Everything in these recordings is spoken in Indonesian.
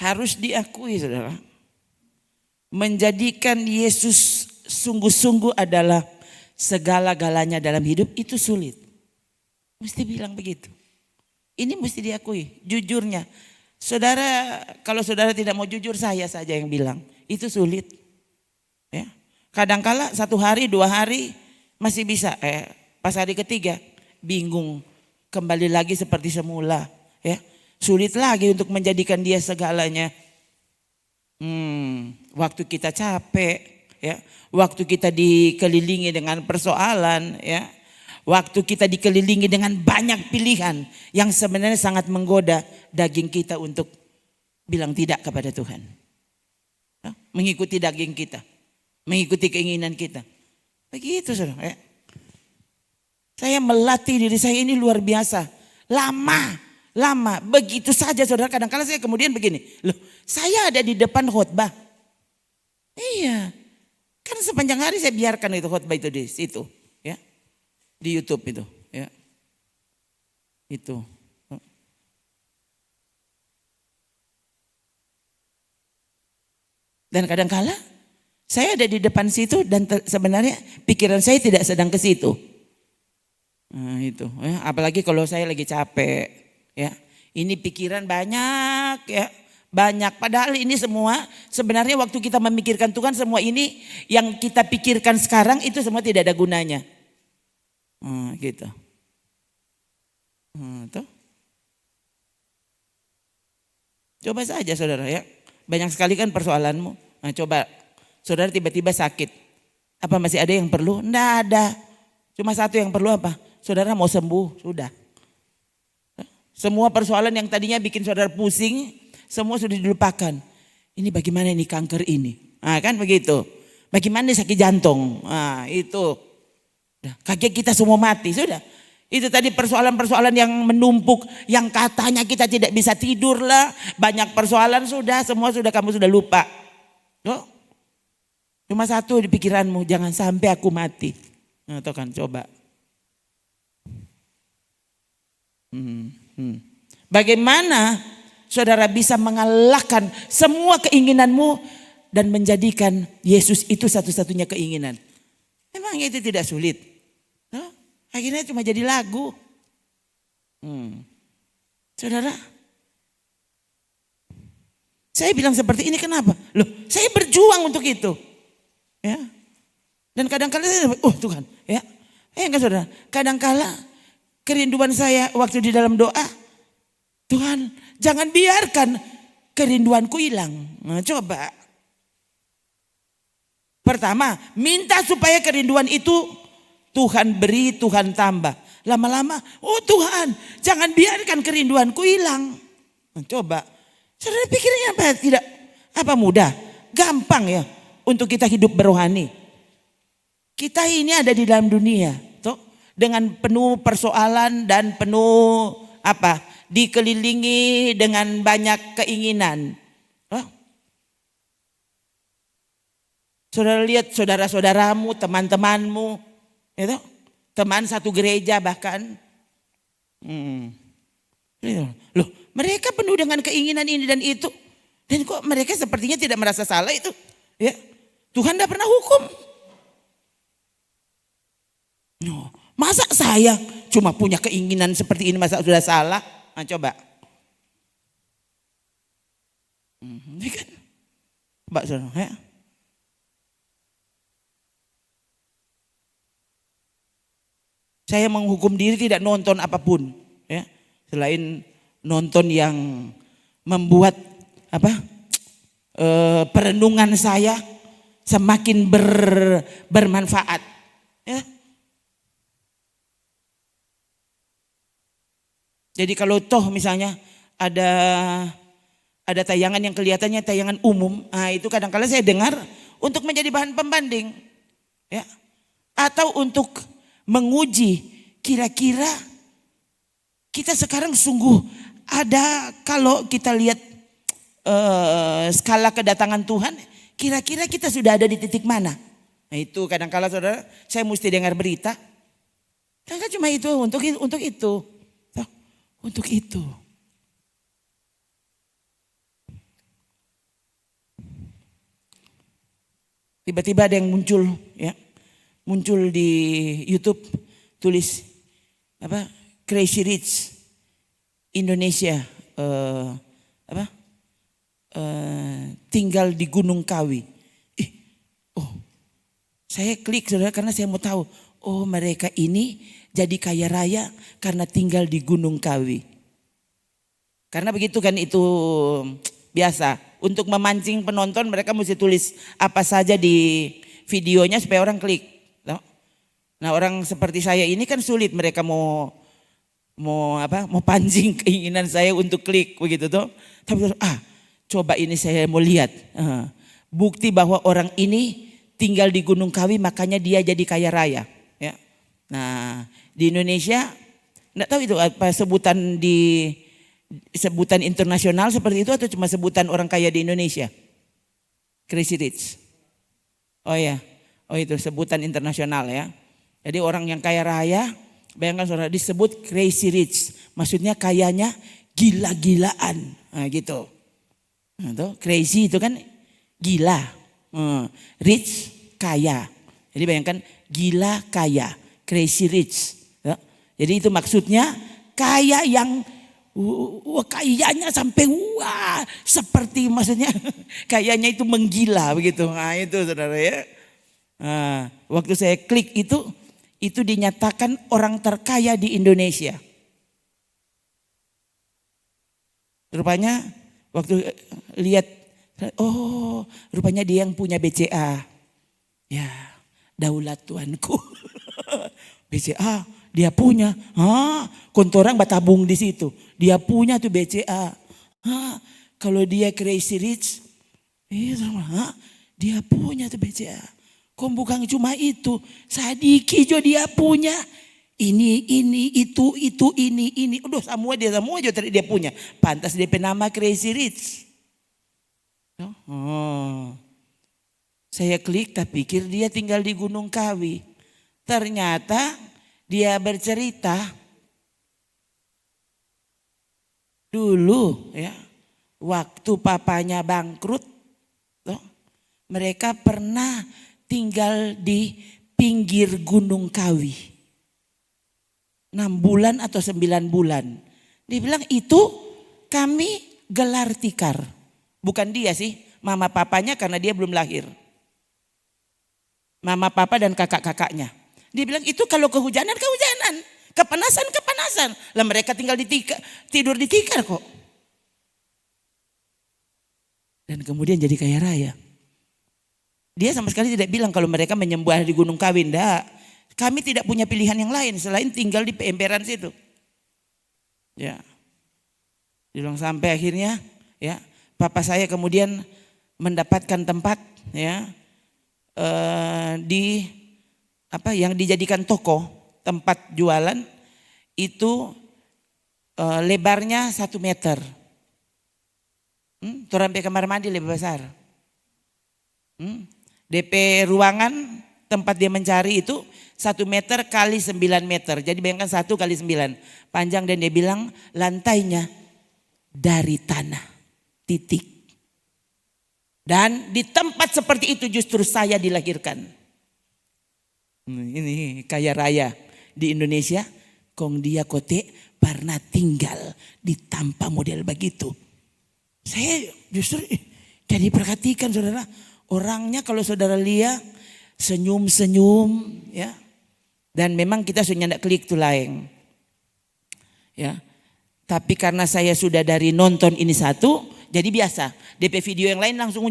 harus diakui saudara. Menjadikan Yesus sungguh-sungguh adalah segala-galanya dalam hidup itu sulit. Mesti bilang begitu. Ini mesti diakui, jujurnya. Saudara, kalau saudara tidak mau jujur, saya saja yang bilang. Itu sulit. Ya. Kadangkala 1 hari, 2 hari masih bisa. Pas hari ketiga bingung, kembali lagi seperti semula. Ya. Sulit lagi untuk menjadikan dia segalanya. Waktu kita capek, ya. Waktu kita dikelilingi dengan persoalan, ya. Waktu kita dikelilingi dengan banyak pilihan yang sebenarnya sangat menggoda daging kita untuk bilang tidak kepada Tuhan. Ya. Mengikuti daging kita, mengikuti keinginan kita. Begitu saudara. Ya. Saya melatih diri saya ini luar biasa. Lama, begitu saja saudara. Kadang-kadang saya kemudian begini, loh saya ada di depan khotbah. Iya, kan sepanjang hari saya biarkan itu khotbah itu di situ, ya, di YouTube itu, ya, itu. Dan kadang-kala saya ada di depan situ dan sebenarnya pikiran saya tidak sedang ke situ. Nah, itu, ya. Apalagi kalau saya lagi capek, ya, ini pikiran banyak, ya, banyak. Padahal ini semua sebenarnya waktu kita memikirkan Tuhan, semua ini yang kita pikirkan sekarang itu semua tidak ada gunanya. Gitu. Tuh. Coba saja saudara, ya, banyak sekali kan persoalanmu. Nah, coba saudara tiba-tiba sakit, apa masih ada yang perlu? Nggak ada. Cuma satu yang perlu apa? Saudara mau sembuh, sudah. Semua persoalan yang tadinya bikin saudara pusing, semua sudah dilupakan. Ini bagaimana ini kanker ini? Nah, kan begitu. Bagaimana sakit jantung? Nah, itu. Kakek kita semua mati, sudah. Itu tadi persoalan-persoalan yang menumpuk, yang katanya kita tidak bisa tidur lah. Banyak persoalan sudah, semua sudah kamu sudah lupa. Loh. Cuma satu di pikiranmu, jangan sampai aku mati. Nah, itu kan coba. Bagaimana saudara bisa mengalahkan semua keinginanmu dan menjadikan Yesus itu satu-satunya keinginan? Memang itu tidak sulit. Akhirnya cuma jadi lagu. Saudara, saya bilang seperti ini kenapa? Loh, saya berjuang untuk itu. Ya. Dan kadang-kadang saya, Tuhan, ya. Enggak saudara, kadang-kadang kerinduan saya waktu di dalam doa, Tuhan jangan biarkan kerinduanku hilang. Nah, coba. Pertama, minta supaya kerinduan itu Tuhan beri, Tuhan tambah. Lama-lama, Tuhan jangan biarkan kerinduanku hilang. Nah, coba. Saudara pikirnya apa? Tidak, apa mudah? Gampang ya untuk kita hidup berohani. Kita ini ada di dalam dunia. Dengan penuh persoalan dan penuh dikelilingi dengan banyak keinginan. Saudara lihat saudara-saudaramu, teman-temanmu, itu teman satu gereja bahkan. Loh, mereka penuh dengan keinginan ini dan itu. Dan kok mereka sepertinya tidak merasa salah itu. Ya, Tuhan tidak pernah hukum. Masa saya cuma punya keinginan seperti ini, masa sudah salah? Nah, coba. Ini kan, Mbak saudara, ya. Saya menghukum diri tidak nonton apapun, ya, selain nonton yang membuat perenungan saya semakin bermanfaat, ya. Jadi kalau toh misalnya ada tayangan yang kelihatannya tayangan umum, itu kadang-kadang saya dengar untuk menjadi bahan pembanding, ya, atau untuk menguji kira-kira kita sekarang sungguh ada, kalau kita lihat skala kedatangan Tuhan, kira-kira kita sudah ada di titik mana? Nah, itu kadang-kadang saudara saya mesti dengar berita, kan cuma itu untuk itu. Tiba-tiba ada yang muncul, ya, muncul di YouTube, tulis apa, Crazy Rich Indonesia, apa, tinggal di Gunung Kawi. Oh, saya klik saudara karena saya mau tahu. Oh, mereka ini jadi kaya raya karena tinggal di Gunung Kawi. Karena begitu kan, itu biasa. Untuk memancing penonton mereka mesti tulis apa saja di videonya supaya orang klik. Nah, orang seperti saya ini kan sulit, mereka mau pancing keinginan saya untuk klik begitu tuh. Tapi coba ini saya mau lihat. Bukti bahwa orang ini tinggal di Gunung Kawi makanya dia jadi kaya raya, ya. Nah, di Indonesia enggak tahu itu apa sebutan internasional seperti itu atau cuma sebutan orang kaya di Indonesia? Crazy Rich. Oh ya. Oh, itu sebutan internasional ya. Jadi orang yang kaya raya, bayangkan saudara, disebut Crazy Rich. Maksudnya kayanya gila-gilaan. Nah, gitu. Nah, tuh, crazy itu kan gila. Rich kaya. Jadi bayangkan gila kaya. Crazy Rich. Ya. Jadi itu maksudnya kaya yang kayanya sampai seperti, maksudnya kayanya itu menggila begitu. Nah, itu saudara ya. Nah, waktu saya klik itu dinyatakan orang terkaya di Indonesia. Rupanya waktu lihat, oh rupanya dia yang punya BCA. Ya, daulat tuanku. BCA dia punya. Kontorang batabung di situ. Dia punya tuh BCA. Kalau dia Crazy Rich, dia punya tuh BCA. Kok bukan cuma itu, Sadiki juga dia punya. Ini, itu, ini. Udah semua dia dia punya. Pantas dia nama Crazy Rich. Saya klik tapi pikir dia tinggal di Gunung Kawi. Ternyata dia bercerita dulu ya, waktu papanya bangkrut, mereka pernah tinggal di pinggir Gunung Kawi 6 bulan atau 9 bulan. Dia bilang itu kami gelar tikar. Bukan dia sih, mama papanya karena dia belum lahir. Mama papa dan kakak-kakaknya. Dia bilang itu kalau kehujanan, kepanasan. Lah mereka tinggal tidur di tikar kok. Dan kemudian jadi kaya raya. Dia sama sekali tidak bilang kalau mereka menyembah di Gunung Kawi. Enggak. Kami tidak punya pilihan yang lain selain tinggal di emperan situ. Ya. Dibilang sampai akhirnya ya, papa saya kemudian mendapatkan tempat ya, di yang dijadikan toko, tempat jualan itu lebarnya 1 meter. Sampai kamar mandi lebih besar. DP ruangan tempat dia mencari itu 1 meter kali 9 meter. Jadi bayangkan 1 kali 9 panjang, dan dia bilang lantainya dari tanah, titik. Dan di tempat seperti itu justru saya dilahirkan. Ini kaya raya di Indonesia, kong dia kote pernah tinggal di tanpa model begitu. Saya justru jadi perhatikan saudara. Orangnya kalau saudara lihat senyum-senyum ya. Dan memang kita sudah tidak klik tuh lain. Ya. Tapi karena saya sudah dari nonton ini satu, jadi biasa. DP video yang lain langsung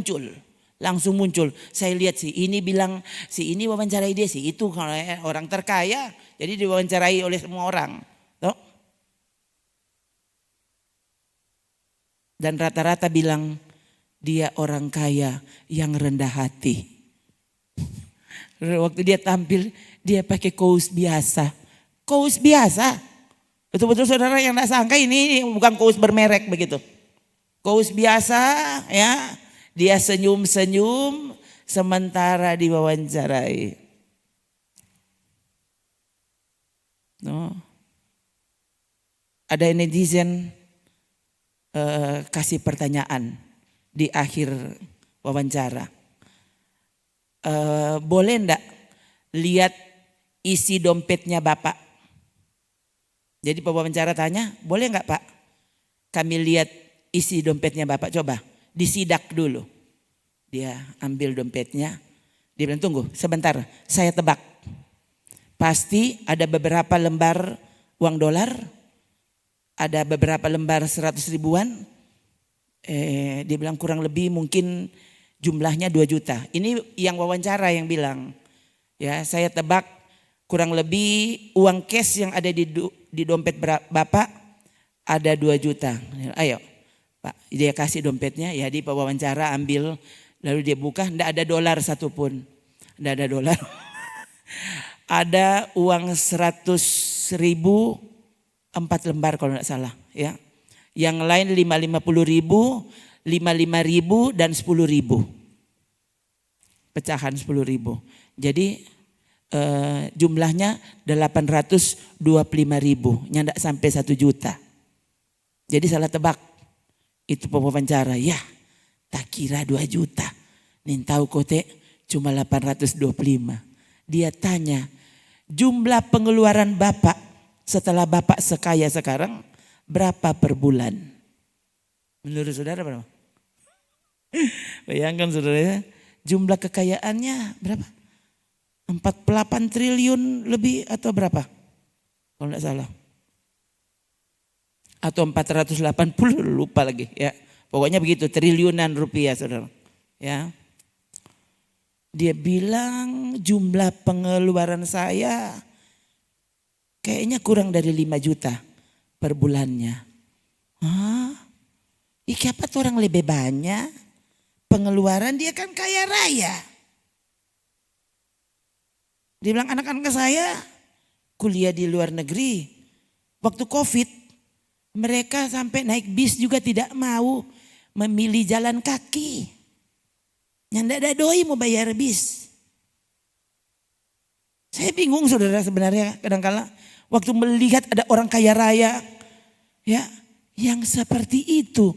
muncul. Saya lihat si ini bilang, si ini wawancarai dia, si itu kalau orang terkaya, jadi diwawancarai oleh semua orang. Tuh. Dan rata-rata bilang dia orang kaya yang rendah hati. Waktu dia tampil, dia pakai kaos biasa. Kaos biasa. Betul-betul saudara yang tidak sangka ini bukan kaos bermerek begitu. Kaos biasa ya. Dia senyum-senyum sementara diwawancarai. No. Ada netizen kasih pertanyaan di akhir wawancara. boleh enggak lihat isi dompetnya Bapak? Jadi pewawancara tanya, boleh enggak Pak kami lihat isi dompetnya Bapak? Coba disidak dulu. Dia ambil dompetnya, dia bilang tunggu sebentar saya tebak. Pasti ada beberapa lembar uang dolar, ada beberapa lembar 100 ribuan. Dia bilang kurang lebih mungkin jumlahnya 2 juta. Ini yang wawancara yang bilang. Ya, saya tebak kurang lebih uang cash yang ada di dompet Bapak ada 2 juta. Ayo Pak, dia kasih dompetnya, ya di wawancara ambil, lalu dia buka, enggak ada dolar satupun. Enggak ada dolar. Ada uang 100 ribu 4 lembar kalau enggak salah, ya. Yang lain 50 ribu, 55 ribu dan 10 ribu. Pecahan 10 ribu. Jadi jumlahnya 825 ribu, nyandak sampai 1 juta. Jadi salah tebak. Itu pewawancara, ya tak kira 2 juta. Nih tahu kote cuma 825. Dia tanya, jumlah pengeluaran Bapak setelah Bapak sekaya sekarang berapa per bulan? Menurut saudara berapa? Bayangkan saudara ya, jumlah kekayaannya berapa? 48 triliun lebih atau berapa? Kalau enggak salah. Atau 480, lupa lagi ya. Pokoknya begitu, triliunan rupiah saudara. Ya. Dia bilang jumlah pengeluaran saya kayaknya kurang dari 5 juta per bulannya. Hah? Siapa tuh orang lebih banyak pengeluaran, dia kan kaya raya. Dia bilang anak-anak saya kuliah di luar negeri. Waktu Covid mereka sampai naik bis juga tidak mau, memilih jalan kaki. Yang tidak ada doi mau bayar bis. Saya bingung saudara sebenarnya kadang-kala waktu melihat ada orang kaya raya ya yang seperti itu.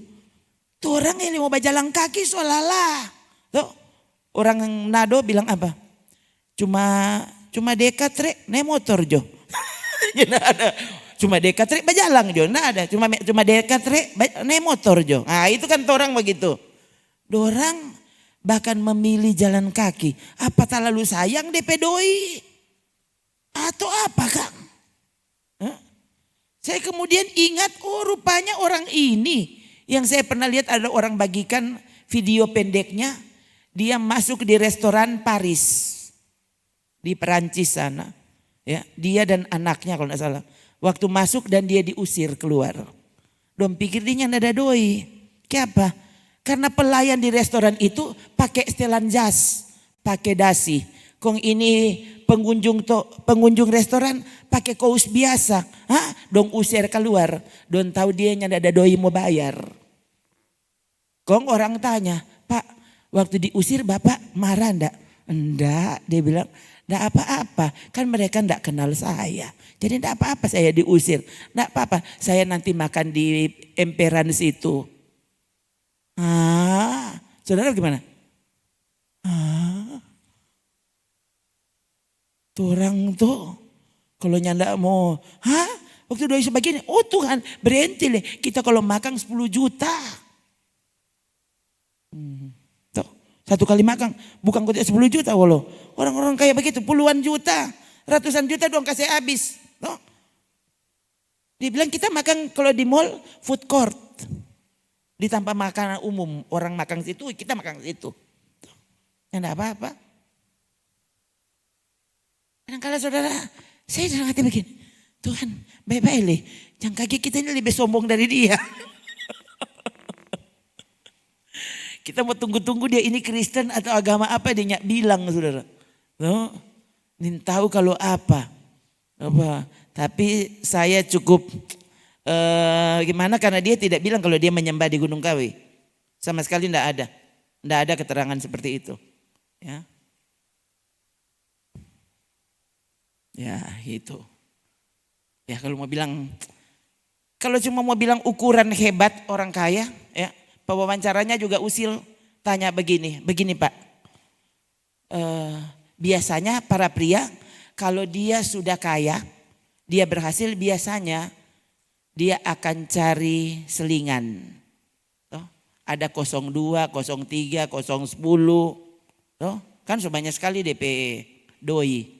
Tuh orang ini mau jalan kaki seolah-olah. Tuh orang nado bilang apa? Cuma dekat rek naik motor jo. Tidak ada. Cuma dekat rek berjalan jo. Tidak ada. Cuma dekat rek naik motor jo. Nah itu kan orang begitu. Dorang bahkan memilih jalan kaki. Apa terlalu sayang DP doi? Atau apa Kang? Saya kemudian ingat, oh rupanya orang ini. Yang saya pernah lihat ada orang bagikan video pendeknya. Dia masuk di restoran Paris. Di Perancis sana. Ya, dia dan anaknya kalau tidak salah. Waktu masuk dan dia diusir keluar. Dom pikir dia tidak ada doi. Kenapa? Karena pelayan di restoran itu pakai setelan jas, pakai dasi. Kong ini pengunjung restoran pakai kaos biasa. Hah? Dong usir keluar. Don tahu dia tidak ada doi mau bayar. Kong orang tanya, Pak waktu diusir Bapak marah enggak? Enggak, dia bilang enggak apa-apa. Kan mereka enggak kenal saya. Jadi enggak apa-apa saya diusir. Enggak apa-apa, saya nanti makan di emperan situ. Saudara gimana? Tuh orang tuh kalau nyanda mau, waktu doi sebegini, oh Tuhan berhenti deh. Kita kalau makan 10 juta. Tuh, satu kali makan bukan kota 10 juta walau. Orang-orang kayak begitu puluhan juta, ratusan juta dong kasih habis. Tuh. Dibilang kita makan kalau di mall food court. Di tempat makanan umum, orang makan situ, kita makan situ. Enggak apa-apa. Kadang-kadang saudara, saya dalam hati begini, Tuhan baik-baik leh, jangan kaki kita ini lebih sombong dari dia. Kita mau tunggu-tunggu dia ini Kristen atau agama apa dia bilang saudara. No? Nin tahu kalau apa. Tapi saya cukup gimana karena dia tidak bilang kalau dia menyembah di Gunung Kawi. Sama sekali tidak ada. Tidak ada keterangan seperti itu. Ya. Ya itu. Ya kalau mau bilang, kalau cuma mau bilang ukuran hebat orang kaya, ya pewawancaranya juga usil tanya begini Pak. biasanya para pria kalau dia sudah kaya, dia berhasil, biasanya dia akan cari selingan. Ada 02, 03, 010. Kan sebanyak sekali DP doi.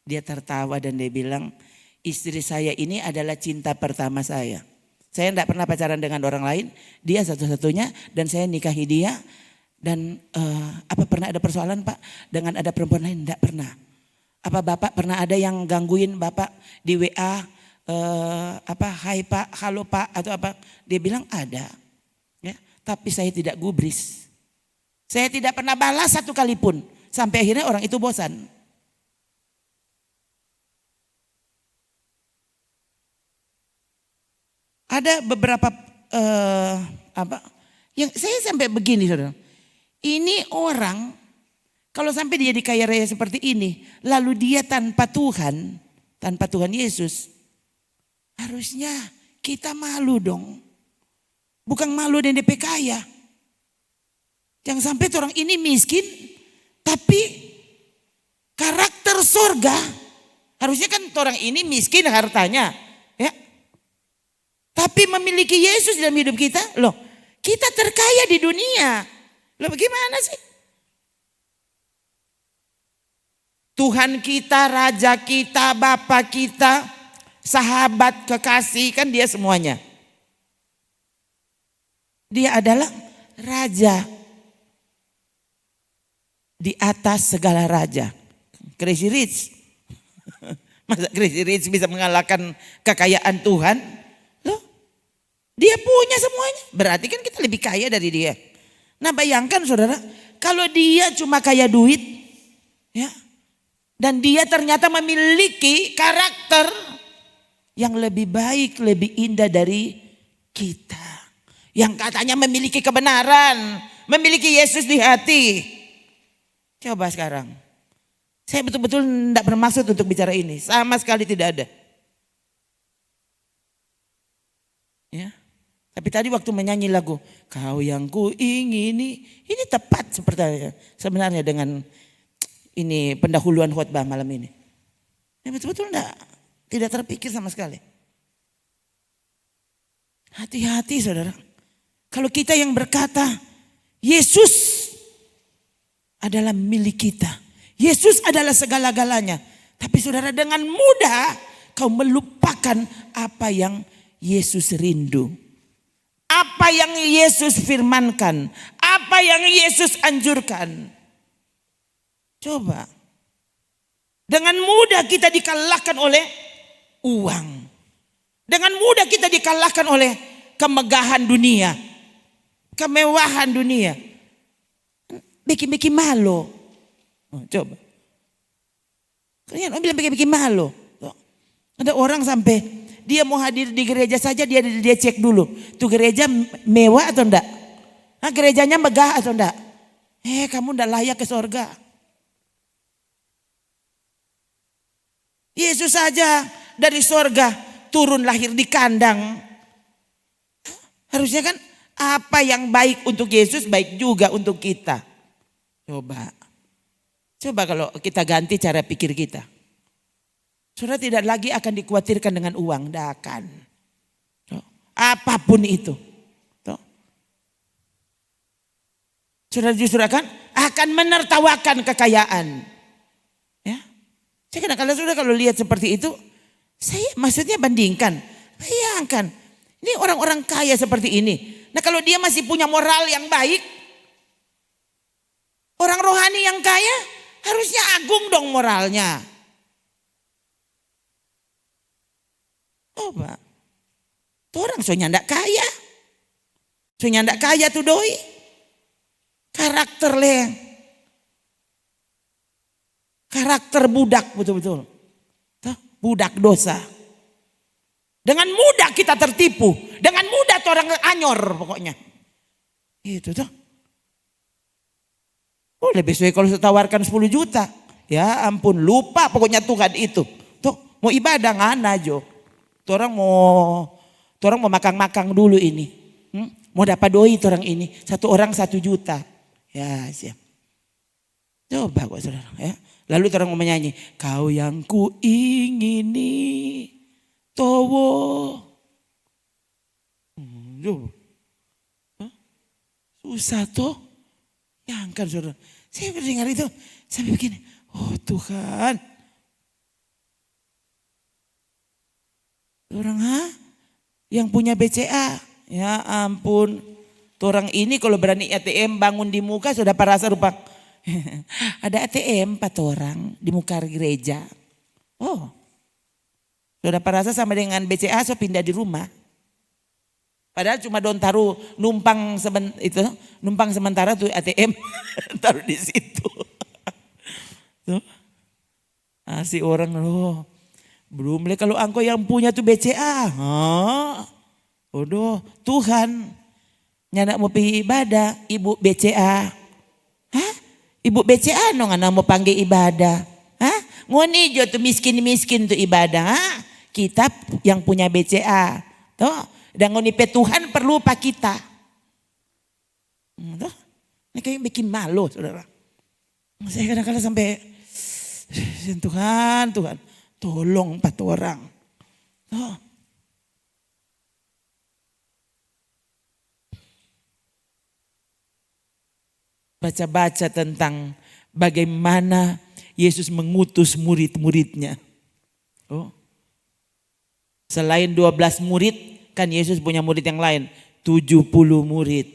Dia tertawa dan dia bilang, istri saya ini adalah cinta pertama saya. Saya tidak pernah pacaran dengan orang lain, dia satu-satunya dan saya nikahi dia. Dan apa pernah ada persoalan Pak dengan ada perempuan lain? Tidak pernah. Apa Bapak pernah ada yang gangguin Bapak di WA? Hai Pak, halo Pak atau apa? Dia bilang ada. Ya, tapi saya tidak gubris. Saya tidak pernah balas satu kali pun. Sampai akhirnya orang itu bosan. Ada beberapa yang saya sampai begini saudara. Ini orang kalau sampai dia di kaya raya seperti ini, lalu dia tanpa Tuhan Yesus, harusnya kita malu dong. Bukan malu dan DP kaya. Jangan sampai orang ini miskin, tapi karakter surga. Harusnya kan orang ini miskin hartanya, ya. Tapi memiliki Yesus dalam hidup kita, loh kita terkaya di dunia. Loh bagaimana sih? Tuhan kita, Raja kita, Bapa kita, sahabat, kekasih, kan dia semuanya. Dia adalah Raja. Di atas segala raja. Crazy Rich. Masa Crazy Rich bisa mengalahkan kekayaan Tuhan? Loh, dia punya semuanya. Berarti kan kita lebih kaya dari dia. Nah bayangkan saudara, kalau dia cuma kaya duit, ya, dan dia ternyata memiliki karakter yang lebih baik, lebih indah dari kita. Yang katanya memiliki kebenaran, memiliki Yesus di hati. Coba sekarang, saya betul-betul tidak bermaksud untuk bicara ini, sama sekali tidak ada. Ya, tapi tadi waktu menyanyi lagu, kau yang ku ingini, ini tepat sebenarnya dengan ini pendahuluan khotbah malam ini. Ya, betul-betul tidak terpikir sama sekali. Hati-hati saudara, kalau kita yang berkata Yesus adalah milik kita. Yesus adalah segala-galanya. Tapi saudara dengan mudah kau melupakan apa yang Yesus rindu. Apa yang Yesus firmankan. Apa yang Yesus anjurkan. Coba. Dengan mudah kita dikalahkan oleh uang. Dengan mudah kita dikalahkan oleh kemegahan dunia. Kemewahan dunia. Bikin-bikin malu. Coba. Kalian bilang bikin-bikin malu. Ada orang sampai dia mau hadir di gereja saja dia cek dulu. Tuh gereja mewah atau enggak? Nah, gerejanya megah atau enggak? Kamu enggak layak ke sorga. Yesus saja dari sorga turun lahir di kandang. Harusnya kan apa yang baik untuk Yesus baik juga untuk kita. Coba kalau kita ganti cara pikir kita. Saudara tidak lagi akan dikhawatirkan dengan uang, tidak akan. Apapun itu. Saudara justru akan menertawakan kekayaan. Ya. Saya kadang-kadang saudara kalau lihat seperti itu, saya maksudnya bandingkan. Bayangkan, ini orang-orang kaya seperti ini. Nah kalau dia masih punya moral yang baik, orang rohani yang kaya harusnya agung dong moralnya. Coba. Tuh orang soalnya ndak kaya. Soalnya ndak kaya tuh doi. Karakter leng. Karakter budak betul-betul. Tuh, budak dosa. Dengan mudah kita tertipu. Dengan mudah tuh orang anyor pokoknya. Itu tuh. Oh lebih sesuai kalau tawarkan 10 juta. Ya ampun lupa pokoknya Tuhan itu. Tuh mau ibadah ngana jo. Tuh orang mau makang-makang dulu ini. Mau dapat doi tuh orang ini. 1 orang 1 juta. Ya siap. Coba kok saudara ya. Lalu orang mau menyanyi, kau yang ku ingini, towo. Susah tuh. Yang kan saudara. Saya mendengar itu sampai begini. Oh Tuhan. Orang yang punya BCA. Ya ampun. Orang ini kalau berani ATM bangun di muka sudah parasa rupa. Ada ATM 4 orang di muka gereja. Oh. Sudah parasa sama dengan BCA so pindah di rumah. Padahal cuma don taruh numpang sementara tuh ATM taruh di situ. Tuh. Si orang loh. Belum lagi kalau engkau yang punya tuh BCA. Odoh, Tuhan. Nyana mau pergi ibadah, ibu BCA. Hah? Ibu BCA no ngana mau panggil ibadah. Hah? Ngoni jo tuh miskin-miskin tuh ibadah. Kita yang punya BCA. Tuh. Dan ngoni pe Tuhan perlu pak kita. Tuh. Ini kayak bikin malu saudara. Saya kadang-kadang sampai Tuhan, tolong 4 orang. Tuh. Baca-baca tentang bagaimana Yesus mengutus murid-muridnya. Oh. Selain 12 murid, kan Yesus punya murid yang lain. 70 murid.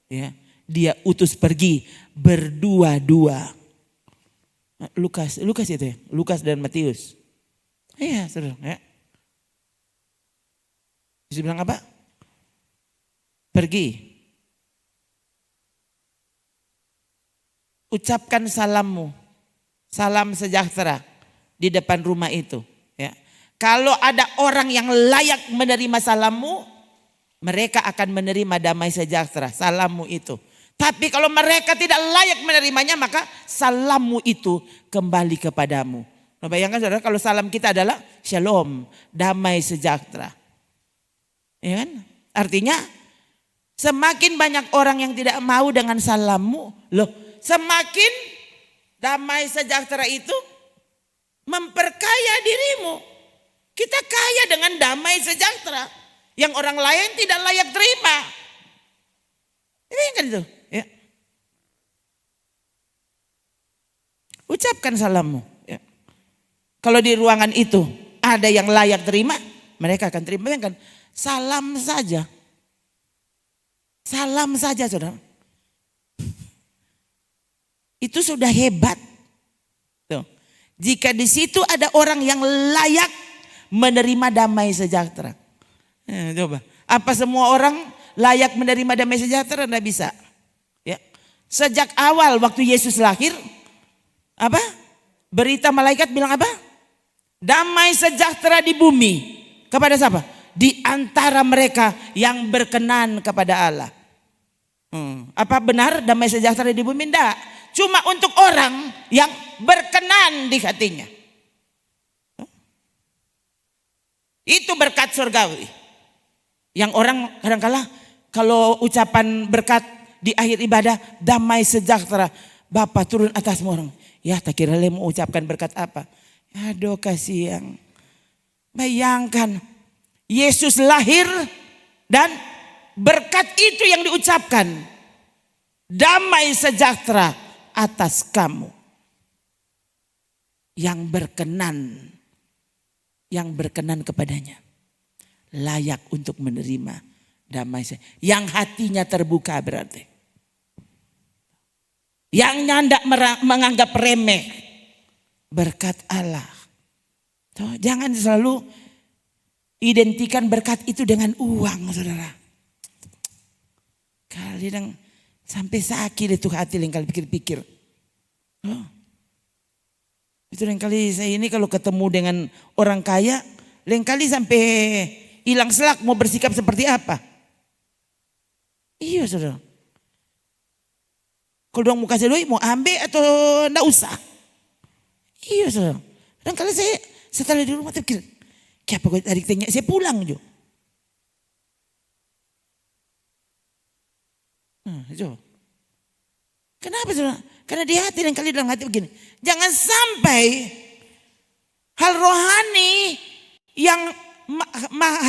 Ya. Dia utus pergi berdua-dua. Lukas itu ya. Lukas dan Matius. Iya saudara. Ya. Yesus bilang apa? Pergi. Ucapkan salammu, salam sejahtera di depan rumah itu. Ya. Kalau ada orang yang layak menerima salammu, mereka akan menerima damai sejahtera, salammu itu. Tapi kalau mereka tidak layak menerimanya, maka salammu itu kembali kepadamu. Nah, bayangkan saudara kalau salam kita adalah shalom, damai sejahtera. Ya kan? Artinya semakin banyak orang yang tidak mau dengan salammu, semakin damai sejahtera itu memperkaya dirimu. Kita kaya dengan damai sejahtera yang orang lain tidak layak terima. Ini kan itu. Ya. Ucapkan salammu. Ya. Kalau di ruangan itu ada yang layak terima, mereka akan terima. Kan? Salam saja. Salam saja saudara. Itu sudah hebat. Tuh. Jika di situ ada orang yang layak menerima damai sejahtera. Coba, apa semua orang layak menerima damai sejahtera? Tidak bisa. Ya. Sejak awal waktu Yesus lahir, apa? Berita malaikat bilang apa? Damai sejahtera di bumi. Kepada siapa? Di antara mereka yang berkenan kepada Allah. Apa benar damai sejahtera di bumi? Tidak. Cuma untuk orang yang berkenan di hatinya. Itu berkat surgawi. Yang orang kadang-kala kalau ucapan berkat di akhir ibadah, damai sejahtera. Bapa turun atasmu orang. Ya tak kira mau ucapkan berkat apa. Aduh kasihan. Bayangkan Yesus lahir dan berkat itu yang diucapkan. Damai sejahtera atas kamu yang berkenan kepadanya, layak untuk menerima damai yang hatinya terbuka, berarti yang nyandak menganggap remeh berkat Allah. Tuh, jangan selalu identikan berkat itu dengan uang saudara. Kadang sampai sakit itu hati yang kali pikir-pikir. Oh. Itu yang kali saya ini kalau ketemu dengan orang kaya, lain kali sampai hilang selak mau bersikap seperti apa. Iya saudara. Kalau dong mau kasih duit mau ambil atau enggak usah. Iya saudara. Dan kalau saya setelah di rumah pikir, kenapa gue tadi tanya saya pulang juga. Coba. Kenapa saudara? Karena di hati dan kali dalam hati begini. Jangan sampai hal rohani yang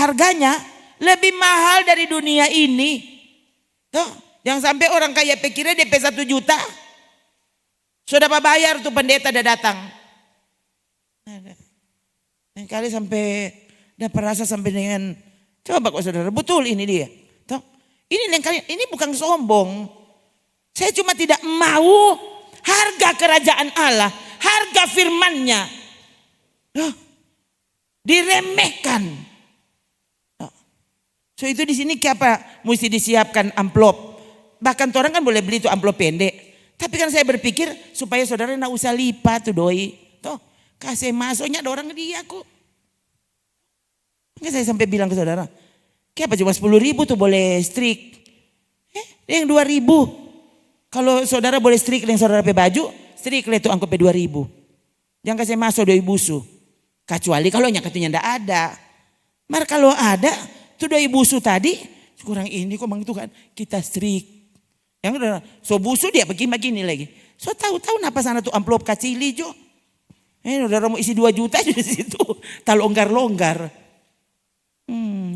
harganya lebih mahal dari dunia ini. Tuh, jangan sampai orang kaya pikirnya DP 1 juta. Sudah apa bayar tuh pendeta udah datang. Dan kali sampai dapat rasa sampai dengan coba kok saudara, betul ini dia. Tuh, ini yang kalian, ini bukan sombong. Saya cuma tidak mau harga kerajaan Allah, harga firman-Nya diremehkan. So itu di sini apa? Mesti disiapkan amplop. Bahkan orang kan boleh beli itu amplop pendek. Tapi kan saya berpikir supaya saudara nak usah lipat tuh doi. Tuh kasih masuknya ada orang dia kok. Enggak saya sampai bilang ke saudara. Kayak apa cuma 10.000 tuh boleh strik. Yang 2.000. Kalau saudara boleh strik yang saudara pakai baju. Strik tuh angkut 2.000. Jangan kasih masuk doi busu. Kecuali kalau nyakatunya ndak ada. Mar kalau ada tuh doi busu tadi. Kurang ini kok bang Tuhan kita strik. Yang udah so busu dia begini lagi. So tahu-tahu napa sana tuh amplop kacili jo. Udah mau isi 2 juta di situ. Tak longgar-longgar.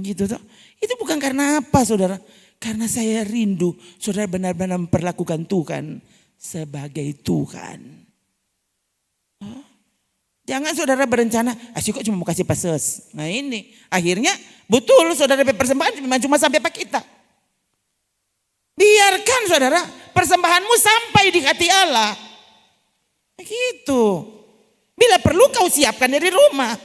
Gitu tuh. Itu bukan karena apa saudara. Karena saya rindu saudara benar-benar memperlakukan Tuhan sebagai Tuhan. Jangan saudara berencana, asyik kok cuma mau kasih pases. Nah ini akhirnya betul saudara persembahan cuma sampai pak kita. Biarkan saudara persembahanmu sampai di hati Allah. Begitu. Bila perlu kau siapkan dari rumah.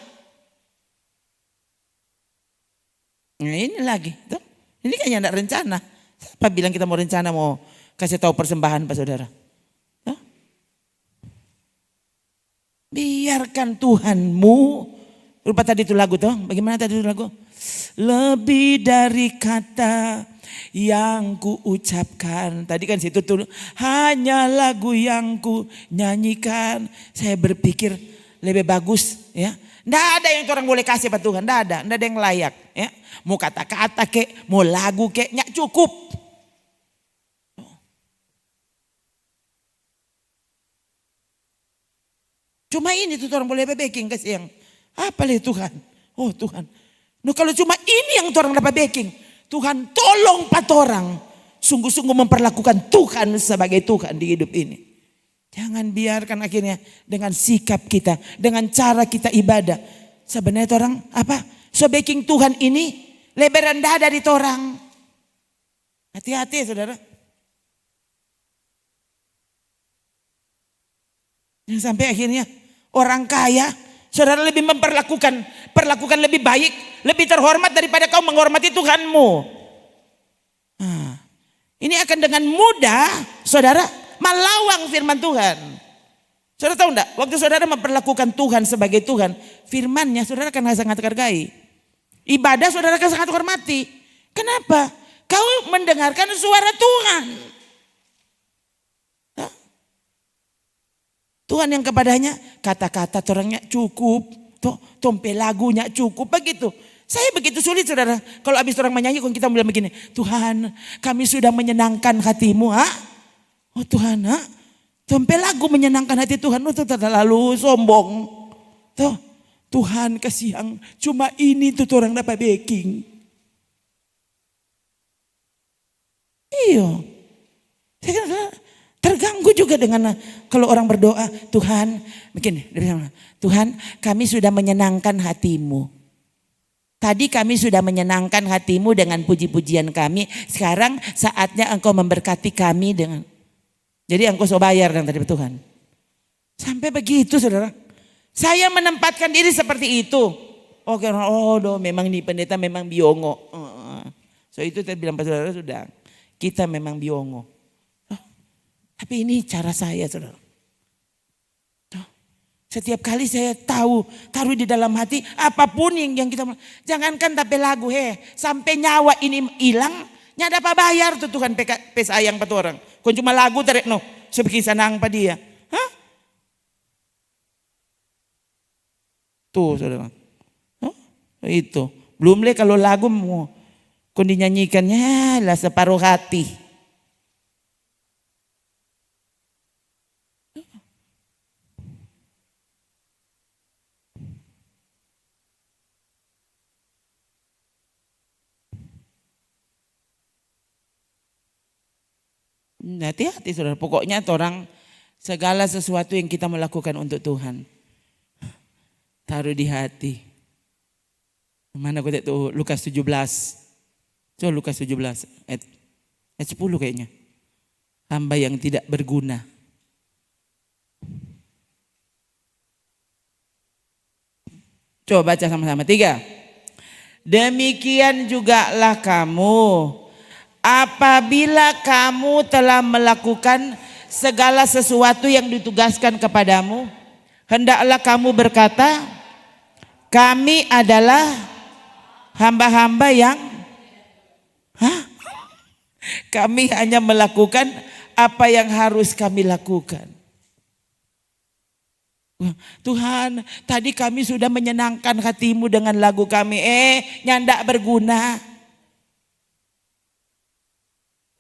Nah ini lagi. Tuh. Ini kayaknya tidak rencana. Siapa bilang kita mau rencana mau kasih tahu persembahan Pak Saudara. Tuh. Biarkan Tuhanmu. Lupa tadi itu lagu tuh. Bagaimana tadi itu lagu? Lebih dari kata yang ku ucapkan. Tadi kan situ tuh hanya lagu yang ku nyanyikan. Saya berpikir lebih bagus ya. Nggak ada yang orang boleh kasih Pak Tuhan. Nggak ada yang layak ya. Mau kata-kata kek, mau lagu kek, nyak cukup. Cuma ini tuh orang boleh backing kasih yang apa leh Tuhan. Oh Tuhan. Nah kalau cuma ini yang orang dapat backing. Tuhan tolong orang sungguh-sungguh memperlakukan Tuhan sebagai Tuhan di hidup ini. Jangan biarkan akhirnya dengan sikap kita, dengan cara kita ibadah. Sebenarnya orang apa? So backing Tuhan ini lebih rendah dari orang. Hati-hati saudara. Yang sampai akhirnya orang kaya, saudara lebih perlakukan lebih baik, lebih terhormat daripada kau menghormati Tuhanmu. Nah, ini akan dengan mudah saudara melawang firman Tuhan. Saudara tahu enggak? Waktu saudara memperlakukan Tuhan sebagai Tuhan, firman-Nya saudara akan sangat hargai. Ibadah saudara akan sangat hormati. Kenapa? Kau mendengarkan suara Tuhan. Tuhan yang kepadanya kata-kata orangnya cukup. Tompe lagunya cukup begitu. Saya begitu sulit saudara. Kalau habis orang menyanyi kalau kita bilang begini. Tuhan kami sudah menyenangkan hatimu. Oh Tuhan tompe lagu menyenangkan hati Tuhan. Itu terlalu sombong. Tuhan kasih yang cuma ini tuh orang dapat backing. Iya. Terganggu juga dengan kalau orang berdoa, Tuhan, begini, Tuhan kami sudah menyenangkan hatimu. Tadi kami sudah menyenangkan hatimu dengan puji-pujian kami. Sekarang saatnya engkau memberkati kami dengan. Jadi engkau so bayar dan tadi Tuhan. Sampai begitu saudara. Saya menempatkan diri seperti itu. Oke, memang nih pendeta memang biongo. So itu tadi bilang Pak Saudara sudah. Kita memang biongo. Tapi ini cara saya saudara. Setiap kali saya tahu, taruh di dalam hati apapun yang kita. Jangankan tapi lagu sampai nyawa ini hilang. Nyada apa bayar tuh Tuhan sayang pada orang. Kau cuma lagu tarik no. Seperti sanang pada dia. Tuh saudara. Itu. Belum lagi kalau lagu mau. Kau dinyanyikannya lah separuh hati. Hati-hati saudara, pokoknya orang segala sesuatu yang kita melakukan untuk Tuhan, taruh di hati. Mana aku tuh Lukas 17. Coba Lukas 17 ayat 10 kayaknya. Hamba yang tidak berguna. Coba baca sama-sama. 3. Demikian jugalah kamu, apabila kamu telah melakukan segala sesuatu yang ditugaskan kepadamu, hendaklah kamu berkata, kami adalah hamba-hamba yang kami hanya melakukan apa yang harus kami lakukan. Tuhan, tadi kami sudah menyenangkan hatimu dengan lagu kami. Nyandak berguna.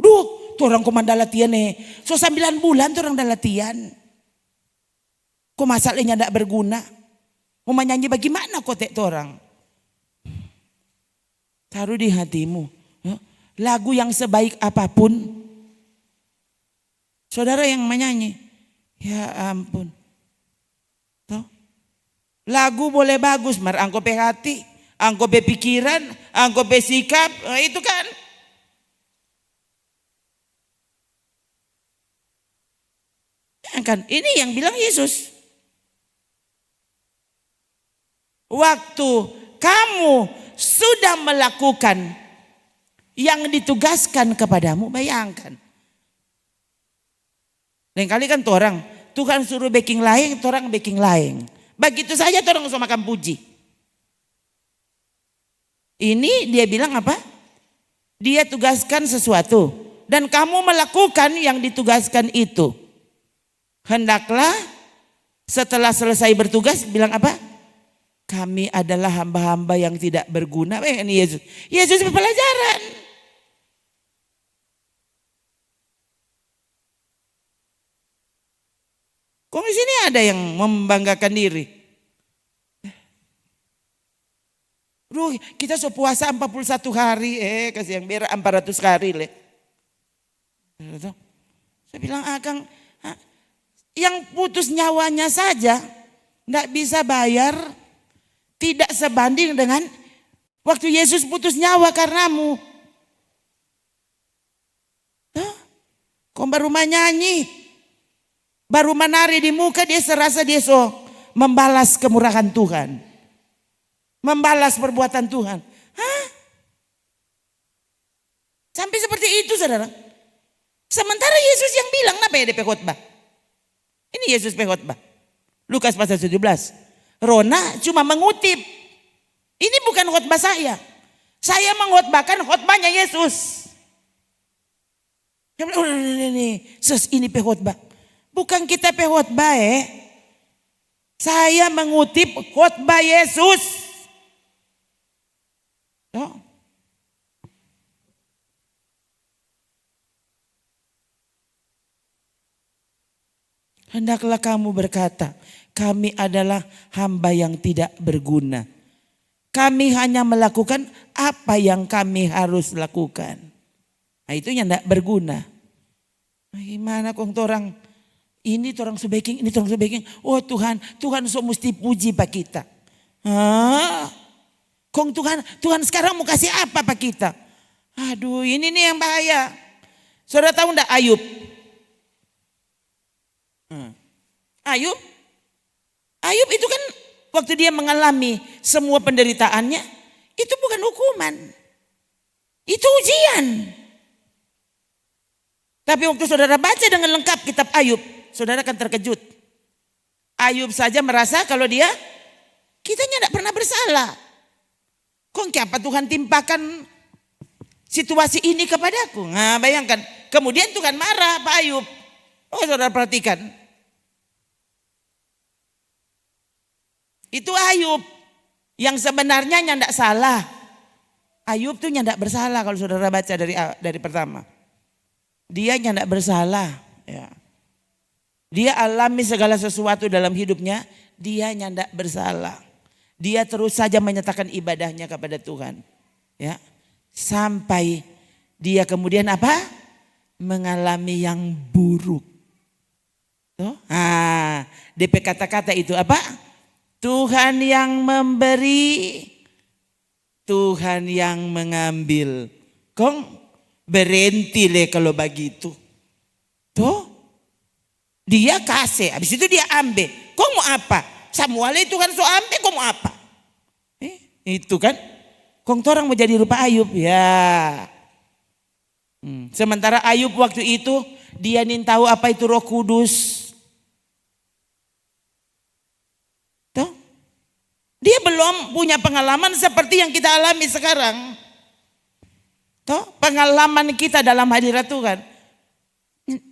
Tuh orang komanda latihan So 9 bulan tuh orang dah latihan. Kok masalahnya nyandak berguna? Mau nyanyi bagaimana kotek tuh orang? Taruh di hatimu. Lagu yang sebaik apapun, saudara yang menyanyi, ya ampun. Tuh. Lagu boleh bagus, mar angko pe hati, angko pe pikiran, angko pe sikap, itu kan. Kan ini yang bilang Yesus. Waktu kamu sudah melakukan yang ditugaskan kepadamu, bayangkan. Lain kali kan orang, Tuhan suruh baking lain, orang baking lain. Begitu saja orang usah makan puji. Ini dia bilang apa? Dia tugaskan sesuatu. Dan kamu melakukan yang ditugaskan itu. Hendaklah setelah selesai bertugas bilang apa? Kami adalah hamba-hamba yang tidak berguna. Ini Yesus. Yesus pelajaran. Kok di sini ada yang membanggakan diri? Kita so puasa 41 hari, kasih yang berak 400 hari le. Saya bilang Akang, yang putus nyawanya saja enggak bisa bayar, tidak sebanding dengan waktu Yesus putus nyawa karenamu. Kau baru nyanyi, baru menari di muka, dia serasa dia so membalas kemurahan Tuhan. Membalas perbuatan Tuhan. Sampai seperti itu saudara. Sementara Yesus yang bilang, apa ya DP khotbah? Ini Yesus khotbah. Lukas pasal 17. Rona cuma mengutip. Ini bukan khotbah saya. Saya mengkhotbahkan khotbahnya Yesus. Ini khotbah. Bukan kita khotbah Saya mengutip khotbah Yesus. Hendaklah kamu berkata, kami adalah hamba yang tidak berguna. Kami hanya melakukan apa yang kami harus lakukan. Nah itu yang tidak berguna. Gimana kong orang ini orang sebaking, ini orang sebaking. Oh Tuhan, Tuhan so mesti puji pak kita. Kong Tuhan sekarang mau kasih apa pak kita? Aduh ini nih yang bahaya. Saudara tahu enggak Ayub? Ayub itu kan waktu dia mengalami semua penderitaannya, itu bukan hukuman. Itu ujian. Tapi waktu saudara baca dengan lengkap kitab Ayub, saudara akan terkejut. Ayub saja merasa kalau kitanya tidak pernah bersalah. Kok kenapa Tuhan timpakan situasi ini kepadaku? Nah bayangkan, kemudian Tuhan marah Pak Ayub. Oh saudara perhatikan. Itu Ayub yang sebenarnya nyandak salah. Ayub tuh nyandak bersalah kalau saudara baca dari pertama. Dia nyandak bersalah. Ya. Dia alami segala sesuatu dalam hidupnya. Dia nyandak bersalah. Dia terus saja menyatakan ibadahnya kepada Tuhan. Ya. Sampai dia kemudian apa? mengalami yang buruk. Tuh. DP kata-kata itu apa? Tuhan yang memberi, Tuhan yang mengambil. Kong berhenti le kalau begitu. Tuh. Dia kasih, habis itu dia ambil. Kong mau apa? Samuel itu kan so ambil, kong mau apa? Itu kan. Kong torang mau jadi rupa Ayub ya. Sementara Ayub waktu itu dia nin tahu apa itu Roh Kudus. Tuh. Dia belum punya pengalaman seperti yang kita alami sekarang. Tuh, pengalaman kita dalam hadirat Tuhan.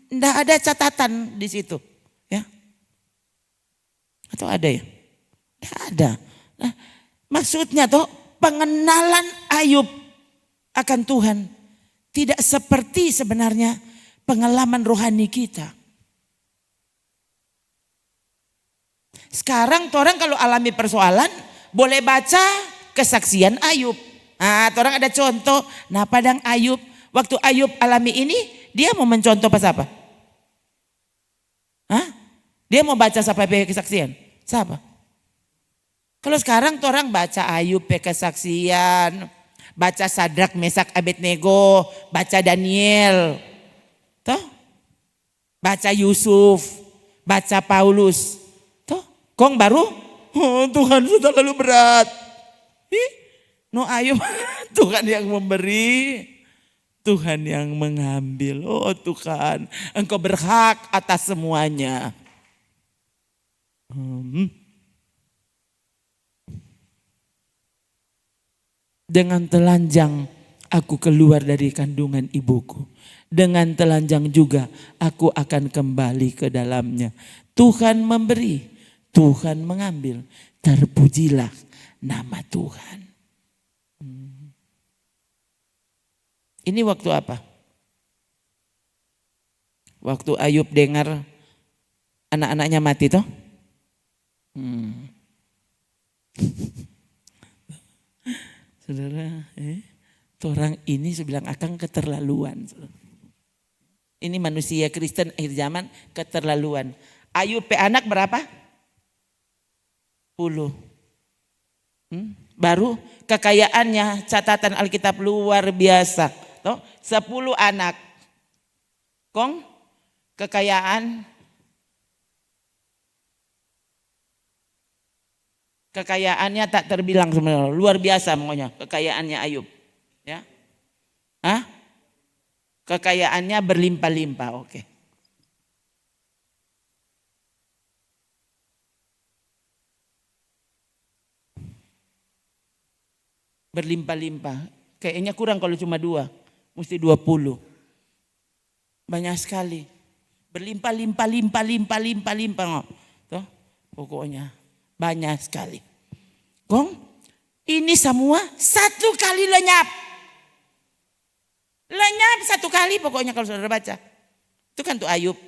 Tidak ada catatan di situ, ya. Atau ada ya? Tidak ada. Nah, maksudnya tuh pengenalan Ayub akan Tuhan tidak seperti sebenarnya pengalaman rohani kita. Sekarang orang kalau alami persoalan boleh baca kesaksian Ayub. Orang ada contoh. Nah, padang Ayub, waktu Ayub alami ini, dia mau mencontoh pas apa? Dia mau baca sampai kesaksian? Siapa? Kalau sekarang orang baca Ayub kesaksian, baca Sadrak, Mesak, Abednego, baca Daniel, toh? Baca Yusuf, baca Paulus, toh? Kong baru, Tuhan sudah terlalu berat. No Ayub, Tuhan yang memberi, Tuhan yang mengambil. Oh Tuhan, Engkau berhak atas semuanya. Dengan telanjang aku keluar dari kandungan ibuku. Dengan telanjang juga aku akan kembali ke dalamnya. Tuhan memberi, Tuhan mengambil. Terpujilah nama Tuhan. Ini waktu apa? Waktu Ayub dengar anak-anaknya mati toh? Saudara, orang ini sebilang akan keterlaluan. Ini manusia Kristen akhir zaman keterlaluan. Ayub anak berapa? 10. Baru kekayaannya catatan Alkitab luar biasa. Toh, 10 anak. Kong kekayaannya tak terbilang sebenarnya, luar biasa pokoknya kekayaannya Ayub, ya. Kekayaannya berlimpah-limpah, oke. Berlimpah-limpah, kayaknya kurang kalau cuma 2, mesti 20. Banyak sekali, berlimpah-limpah, toh, pokoknya banyak sekali. Kong, ini semua satu kali lenyap. Lenyap satu kali pokoknya kalau saudara baca. Itu kan tuh Ayub.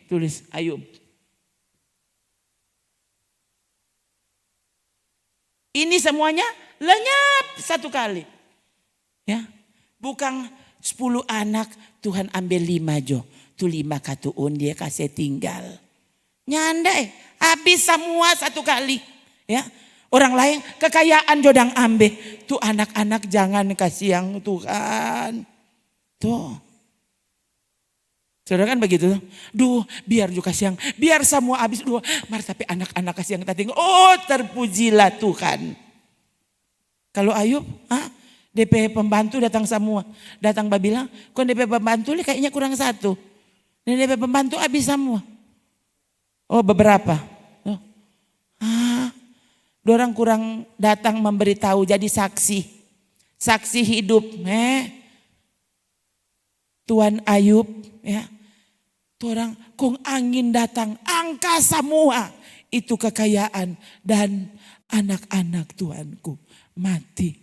Tulis Ayub. Ini semuanya lenyap satu kali. Ya, bukan 10 anak Tuhan ambil 5 jo. Tuh 5 katuun dia kasih tinggal. Nyandai, habis semua satu kali. Ya, orang lain kekayaan jodang ambil. Tuh anak-anak jangan kasih yang Tuhan. Tuh. Saudara kan begitu. Duh, biar juga siang, biar semua habis. Duh, tapi anak-anak kasih yang kita tinggal. Oh, terpujilah Tuhan. Kalau Ayub, DP pembantu datang semua. Datang bilang, kok DP pembantu kayaknya kurang 1. Dan DP pembantu habis semua. Oh, beberapa. Dorang kurang datang memberitahu jadi saksi. Saksi hidup. Tuan Ayub, ya. Orang kong angin datang, angka semua itu kekayaan dan anak-anak Tuanku mati.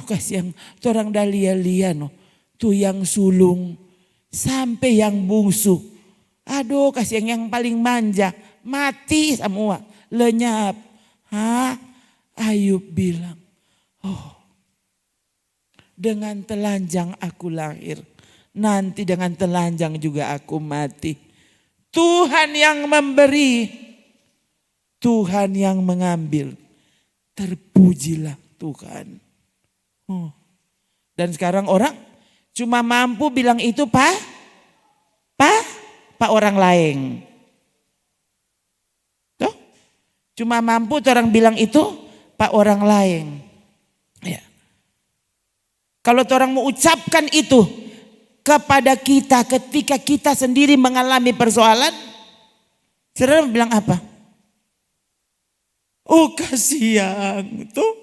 Kasihan orang dalia-lia no. Tuh yang sulung sampai yang bungsu. Aduh, kasihan yang paling manja mati semua, lenyap. Ayub bilang, Dengan telanjang aku lahir. Nanti dengan telanjang juga aku mati. Tuhan yang memberi. Tuhan yang mengambil. Terpujilah Tuhan. Dan sekarang orang cuma mampu bilang itu pak orang lain. Tuh. Cuma mampu orang bilang itu pak orang lain. Ya. Kalau orang mau ucapkan itu kepada kita ketika kita sendiri mengalami persoalan, saudara bilang apa? Oh kasihan tuh.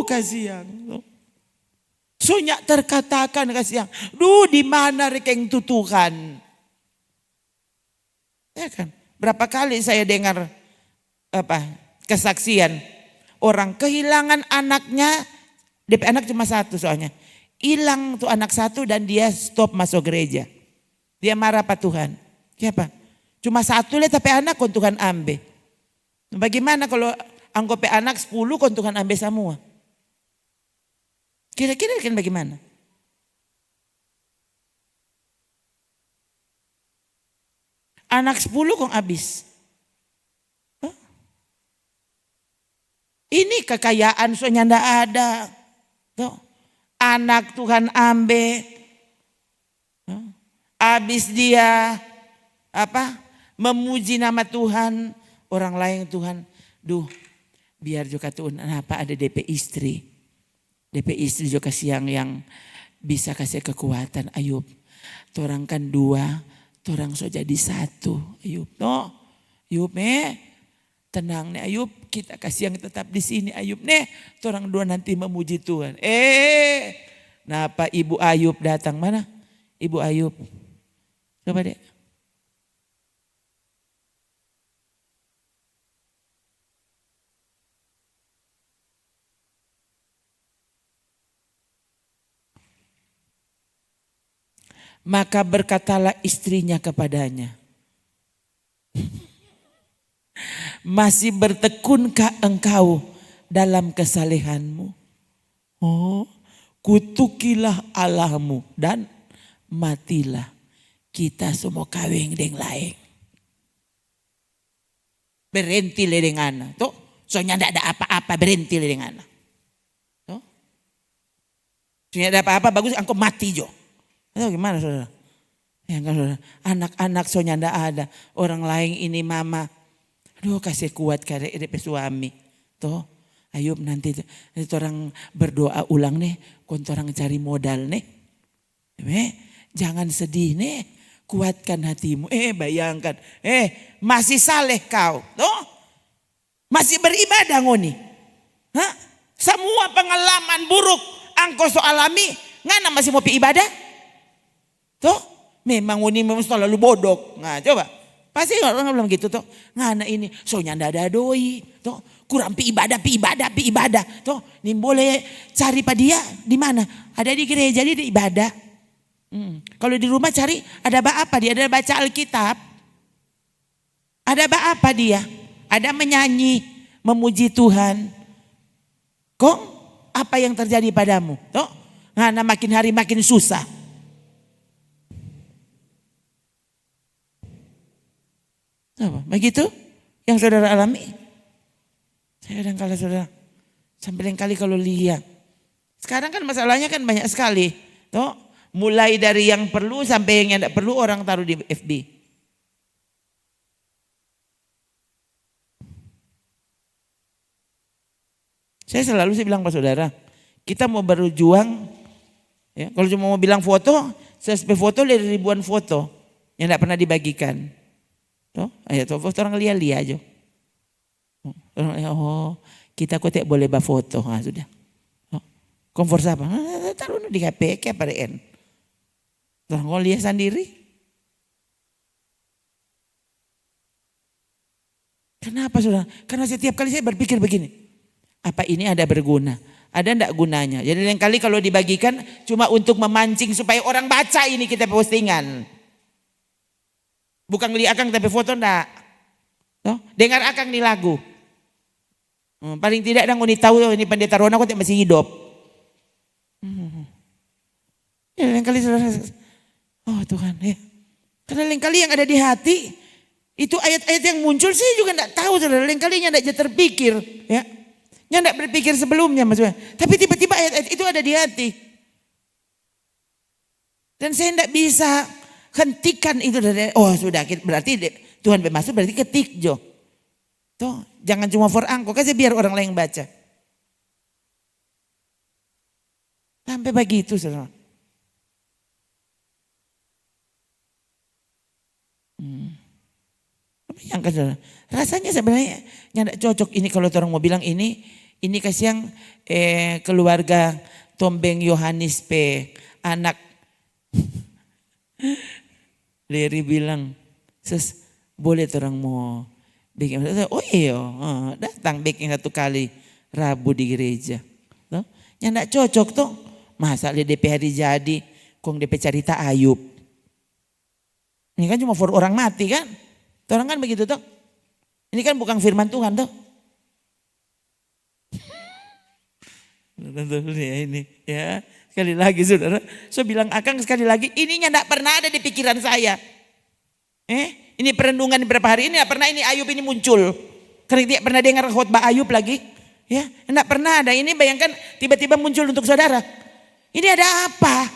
Kasihan tuh. Sonya terkatakan kasihan. Duh di mana rekeng tutukan? Ya kan? Berapa kali saya dengar kesaksian orang kehilangan anaknya, DP anak cuma satu soalnya. Hilang tuh anak satu dan dia stop masuk gereja. Dia marah Pak Tuhan. Siapa? Cuma satu lihat tapi anak kon Tuhan ambil. Bagaimana kalau anggap anak 10 kon Tuhan ambil semua? Kira-kira kan bagaimana? Anak 10 kok habis. Ini kekayaan soalnya ndak ada. Tuh. Anak Tuhan ambil. Habis dia memuji nama Tuhan. Orang lain Tuhan. Duh biar juga Tuhan apa ada DP istri. DP istri juga yang bisa kasih kekuatan. Ayub. Torang kan 2. Torang so jadi 1. Ayub. No. Ayub tenang nih Ayub. Kita kasih yang tetap di sini Ayub nih. Torang 2 nanti memuji Tuhan. Napa Ibu Ayub datang mana? Ibu Ayub. Coba deh. Maka berkatalah istrinya kepadanya. Masih bertekunkah engkau dalam kesalehanmu? Kutukilah Allahmu dan matilah. Kita semua kawin dengan lain. Berhenti dengan anak. Tuh, soalnya tidak ada apa-apa berhenti dengan anak. Tuh. Soalnya ada apa-apa bagus engkau mati jo. Atau gimana saudara? Ya kan saudara, anak-anak soalnya ndak ada. Orang lain ini mama. Aduh kasih kuat karek DP suami. Tuh, Ayub nanti orang berdoa ulang nih. Kon orang cari modal nih. Jangan sedih nih. Kuatkan hatimu. Bayangkan. Masih saleh kau. Tuh. Masih beribadah ngoni. Hah? Semua pengalaman buruk angko so alami. Ngana masih mau pi ibadah? Tuh, memang ini memang selalu bodok. Nah, coba. Pasti orang bilang gitu tuh. Ngana ini soalnya ndak ada doi. Tuh, kurang pi ibadah. Tuh, ini boleh cari pada dia di mana? Ada di gereja dia di ibadah. Kalau di rumah cari ada apa dia? Ada baca Alkitab. Ada apa dia? Ada menyanyi, memuji Tuhan. Kok apa yang terjadi padamu? Tuh, ngana makin hari makin susah. Apa? Begitu yang saudara alami? Saya kadang-kala saudara, sampai lain kali kalau lihat. Sekarang kan masalahnya kan banyak sekali. Tuh, mulai dari yang perlu sampai yang tidak perlu orang taruh di FB. Saya selalu bilang ke saudara, kita mau berjuang, ya, kalau cuma mau bilang foto, sesuai foto dari ribuan foto yang tidak pernah dibagikan. Tuh, tuh foto orang lihat aja. Oh, kita kok tidak boleh berfoto, sudah. Komfor siapa? Taruh di HP ke apa en? Tuh, kau lihat sendiri. Kenapa saudara? Karena setiap kali saya berpikir begini, apa ini ada berguna? Ada enggak gunanya? Jadi lain kali kalau dibagikan cuma untuk memancing supaya orang baca ini kita postingan. Bukan ngeliat akang tapi foto enggak. Dengar akang nih lagu. Paling tidak dong ini tahu ini pendeta Rona kok masih hidup. Ya, lain kali saudara, oh Tuhan ya. Karena lain kali yang ada di hati, itu ayat-ayat yang muncul saya juga enggak tahu saudara. Lain kalinya enggak terpikir ya. Enggak berpikir sebelumnya maksudnya. Tapi tiba-tiba ayat-ayat itu ada di hati. Dan saya enggak bisa hentikan itu dari, oh sudah berarti Tuhan bermaksud berarti ketik Jo. Tuh, jangan cuma for angko, kasih biar orang lain baca. Sampai begitu saudara. Bayangkan saudara, rasanya sebenarnya tidak cocok ini kalau orang mau bilang ini kasih yang keluarga Tombeng Yohanes P. Anak Leri bilang, boleh orang mau bikin, oh iya, datang bikin satu kali Rabu di gereja. Yang tidak cocok tuh, masa DP hari jadi, kong DP cerita Ayub. Ini kan cuma for orang mati kan, orang kan begitu tuh. Ini kan bukan firman Tuhan tuh. Ini ya sekali lagi saudara, saya bilang Akang sekali lagi, ininya tidak pernah ada di pikiran saya. Ini perenungan beberapa hari ini, pernah ini Ayub ini muncul. Karena tidak pernah dengar khotbah Ayub lagi. Ya, tidak pernah ada. Ini bayangkan tiba-tiba muncul untuk saudara. Ini ada apa?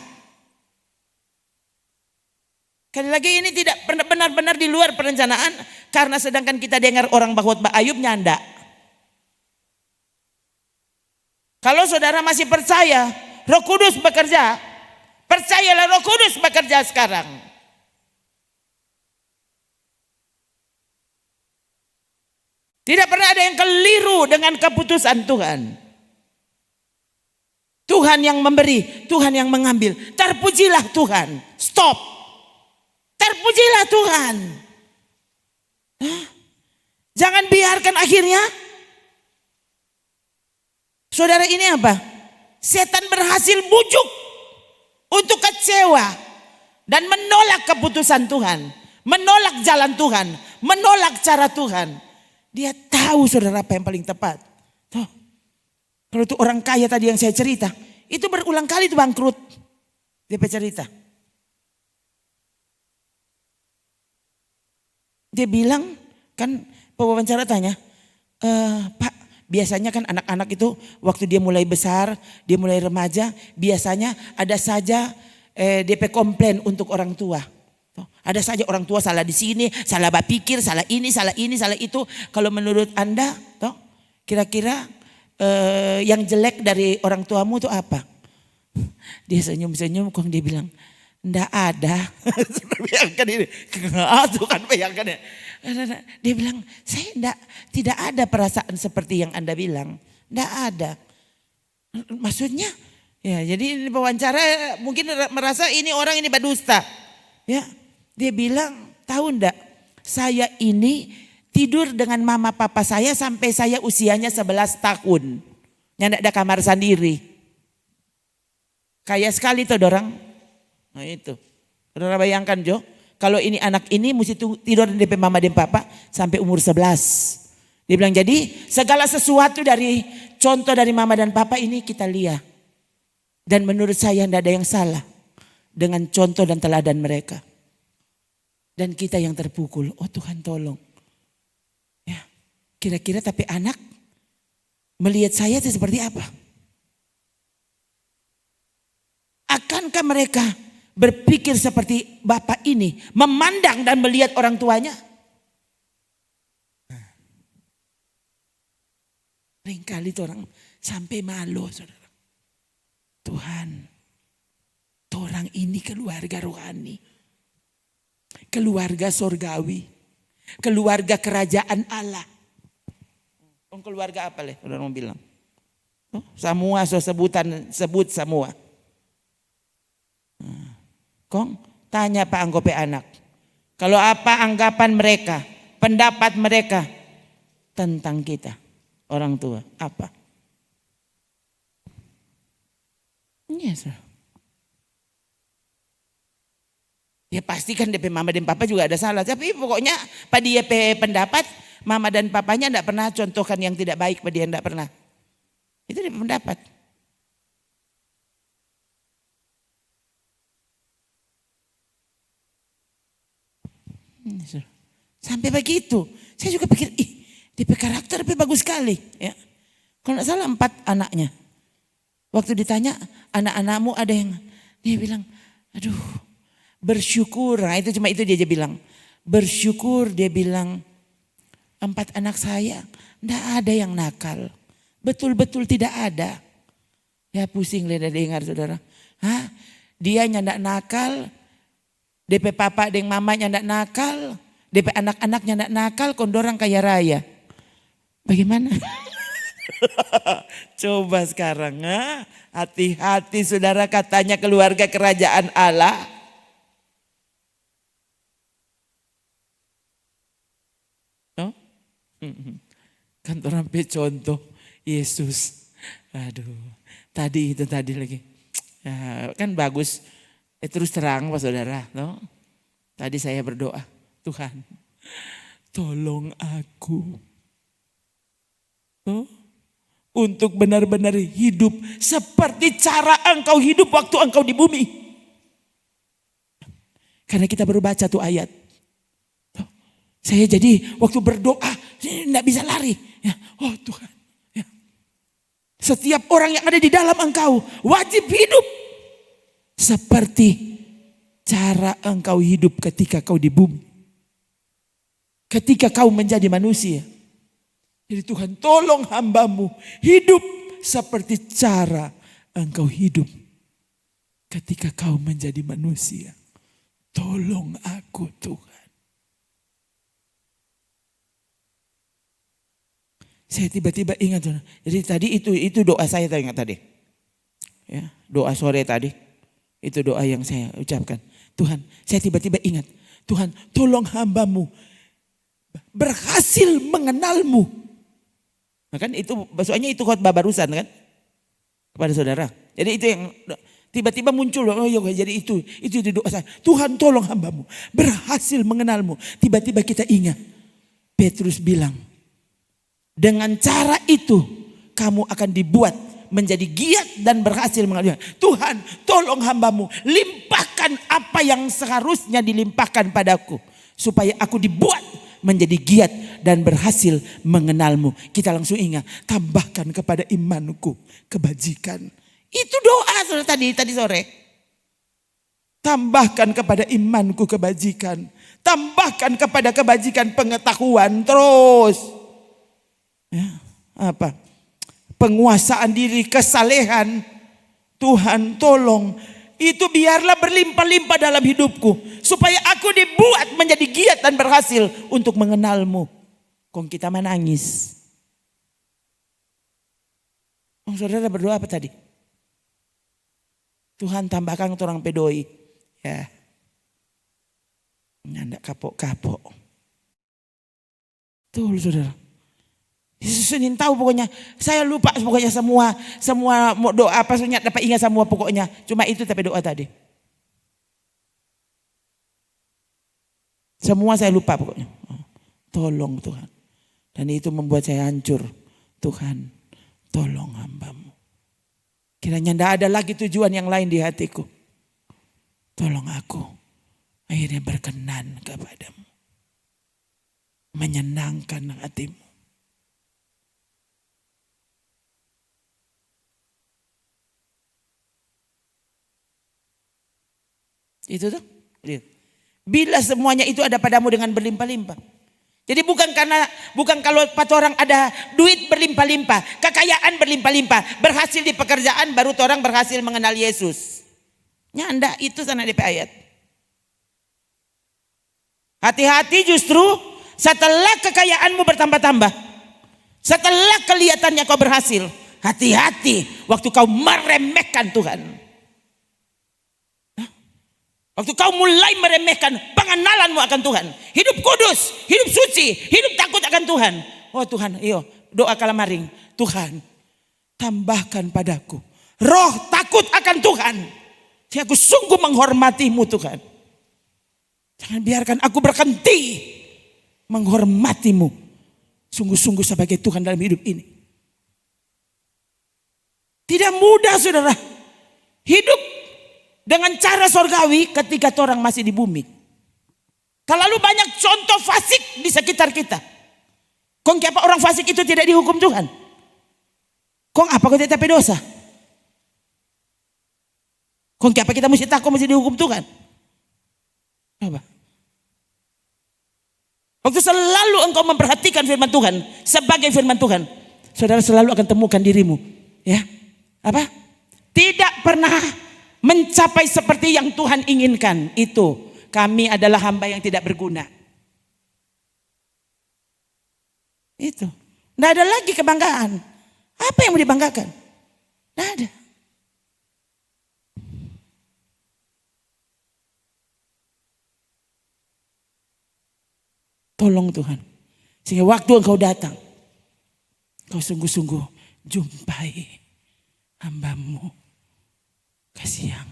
Sekali lagi ini tidak benar-benar di luar perencanaan. Karena sedangkan kita dengar orang khotbah Ayub nyanda. Kalau saudara masih percaya Roh Kudus bekerja, percayalah Roh Kudus bekerja sekarang. Tidak pernah ada yang keliru dengan keputusan Tuhan. Tuhan yang memberi, Tuhan yang mengambil. Terpujilah Tuhan. Stop. Terpujilah Tuhan. Jangan biarkan akhirnya. Saudara ini apa? Setan berhasil bujuk untuk kecewa dan menolak keputusan Tuhan, menolak jalan Tuhan, menolak cara Tuhan. Dia tahu saudara apa yang paling tepat. Tuh. Kalau itu orang kaya tadi yang saya cerita, itu berulang kali itu bangkrut. Dia cerita. Dia bilang, kan pewawancara tanya, Pak, biasanya kan anak-anak itu waktu dia mulai besar, dia mulai remaja, biasanya ada saja DP komplain untuk orang tua. Ada saja orang tua salah di sini, salah berpikir, salah ini, salah itu. Kalau menurut Anda, kira-kira yang jelek dari orang tuamu itu apa? Dia senyum-senyum, kok dia bilang, enggak ada. Bayangkan ini, kan bayangkan ya. Dia bilang, saya tidak ada perasaan seperti yang Anda bilang. Enggak ada. Maksudnya, ya jadi ini wawancara mungkin merasa ini orang ini berdusta. Ya, dia bilang, tahu enggak, saya ini tidur dengan mama papa saya sampai saya usianya 11 tahun. Yang enggak ada kamar sendiri. Kaya sekali tuh dorang. Nah itu. Saudara bayangkan Jo, kalau ini anak ini mesti tidur di DP mama dan papa sampai umur 11. Dia bilang jadi segala sesuatu dari contoh dari mama dan papa ini kita lihat. Dan menurut saya tidak ada yang salah dengan contoh dan teladan mereka. Dan kita yang terpukul, oh Tuhan tolong. Ya, kira-kira tapi anak melihat saya itu seperti apa? Akankah mereka berpikir seperti bapak ini, memandang dan melihat orang tuanya? Seringkali orang sampai malu saudara. Tuhan, orang ini keluarga rohani, keluarga sorgawi, keluarga kerajaan Allah. Keluarga apa leh? Orang mau bilang, semua sebut semua. Kong tanya Pak Anggope anak, kalau apa anggapan mereka, pendapat mereka tentang kita orang tua apa? Yes. Ya pasti kan DP mama dan papa juga ada salah. Tapi pokoknya pada dia pendapat mama dan papanya tidak pernah contohkan yang tidak baik pada dia, tidak pernah. Itu dia pendapat. Sampai begitu. Saya juga pikir, DP karakter tapi bagus sekali. Ya. Kalau tidak salah 4 anaknya. Waktu ditanya, anak-anakmu ada yang, dia bilang, aduh bersyukur. Nah itu cuma itu dia aja bilang. Bersyukur dia bilang, 4 anak saya, tidak ada yang nakal. Betul-betul tidak ada. Ya pusing lihat dengar saudara. Hah? Dia nyandak nakal, DP papa dan mamanya nyandak nakal, DP anak-anaknya nyandak nakal, kondorang kaya raya. Bagaimana? Coba sekarang, hati-hati saudara, katanya keluarga kerajaan Allah. No? Kan orang contoh Yesus. Aduh, tadi lagi. Ya, kan bagus. Terus terang Pak Saudara. No? Tadi saya berdoa, Tuhan tolong aku. No? Untuk benar-benar hidup seperti cara engkau hidup waktu engkau di bumi. Karena kita baru baca tuh ayat. No? Saya jadi waktu berdoa, tidak bisa lari. Ya, oh Tuhan. Setiap orang yang ada di dalam engkau wajib hidup seperti cara engkau hidup ketika kau di bumi. Ketika kau menjadi manusia. Jadi Tuhan tolong hambamu hidup seperti cara engkau hidup ketika kau menjadi manusia. Tolong aku Tuhan. Saya tiba-tiba ingat, jadi tadi itu doa saya ingat tadi. Ya, doa sore tadi, itu doa yang saya ucapkan. Tuhan, saya tiba-tiba ingat, Tuhan tolong hambamu berhasil mengenalmu. Nah kan itu, maksudnya itu khotbah barusan kan, kepada saudara. Jadi itu yang tiba-tiba muncul, oh ya jadi itu doa saya. Tuhan tolong hambamu berhasil mengenalmu. Tiba-tiba kita ingat, Petrus bilang, dengan cara itu kamu akan dibuat menjadi giat dan berhasil mengalami. Tuhan tolong hambamu limpahkan apa yang seharusnya dilimpahkan padaku. Supaya aku dibuat menjadi giat dan berhasil mengenalmu. Kita langsung ingat, tambahkan kepada imanku kebajikan. Itu doa tadi sore. Tambahkan kepada imanku kebajikan. Tambahkan kepada kebajikan pengetahuan terus. Ya, apa? Penguasaan diri, kesalehan. Tuhan tolong. Itu biarlah berlimpah-limpah dalam hidupku. Supaya aku dibuat menjadi giat dan berhasil untuk mengenalmu. Kong kita menangis. Saudara berdoa apa tadi? Tuhan tambahkan orang pedoi. Ya. Nyandak kapok-kapok. Tuh saudara. Yesus ingin tahu pokoknya. Saya lupa pokoknya semua mau doa apa sebenarnya dapat ingat semua pokoknya. Cuma itu tapi doa tadi. Semua saya lupa pokoknya. Tolong Tuhan. Dan itu membuat saya hancur. Tuhan tolong hambamu. Kiranya tidak ada lagi tujuan yang lain di hatiku. Tolong aku. Akhirnya berkenan kepadamu. Menyenangkan hatimu. Itu tuh. Bila semuanya itu ada padamu dengan berlimpah-limpah. Jadi bukan kalau 4 orang ada duit berlimpah-limpah, kekayaan berlimpah-limpah, berhasil di pekerjaan baru orang berhasil mengenal Yesus. Nyanda itu sana DP ayat. Hati-hati justru setelah kekayaanmu bertambah-tambah. Setelah kelihatannya kau berhasil. Hati-hati waktu kau meremehkan Tuhan. Waktu kau mulai meremehkan pengenalanmu akan Tuhan. Hidup kudus, hidup suci, hidup takut akan Tuhan. Oh Tuhan, iyo doa kalamaring. Tuhan tambahkan padaku roh takut akan Tuhan. Saya aku sungguh menghormatimu Tuhan. Jangan biarkan aku berhenti menghormatimu. Sungguh-sungguh sebagai Tuhan dalam hidup ini. Tidak mudah saudara. Hidup dengan cara sorgawi ketika orang masih di bumi. Terlalu banyak contoh fasik di sekitar kita. Kong apa orang fasik itu tidak dihukum Tuhan? Kong apa kau tidak dosa? Kong apa kita mesti takut mesti dihukum Tuhan? Coba. Waktu selalu engkau memperhatikan firman Tuhan sebagai firman Tuhan, saudara selalu akan temukan dirimu, ya, apa? Tidak pernah mencapai seperti yang Tuhan inginkan. Itu kami adalah hamba yang tidak berguna. Itu, tidak ada lagi kebanggaan. Apa yang mau dibanggakan? Tidak ada. Tolong Tuhan, sehingga waktu engkau datang, kau sungguh-sungguh jumpai hamba-Mu. Kasih yang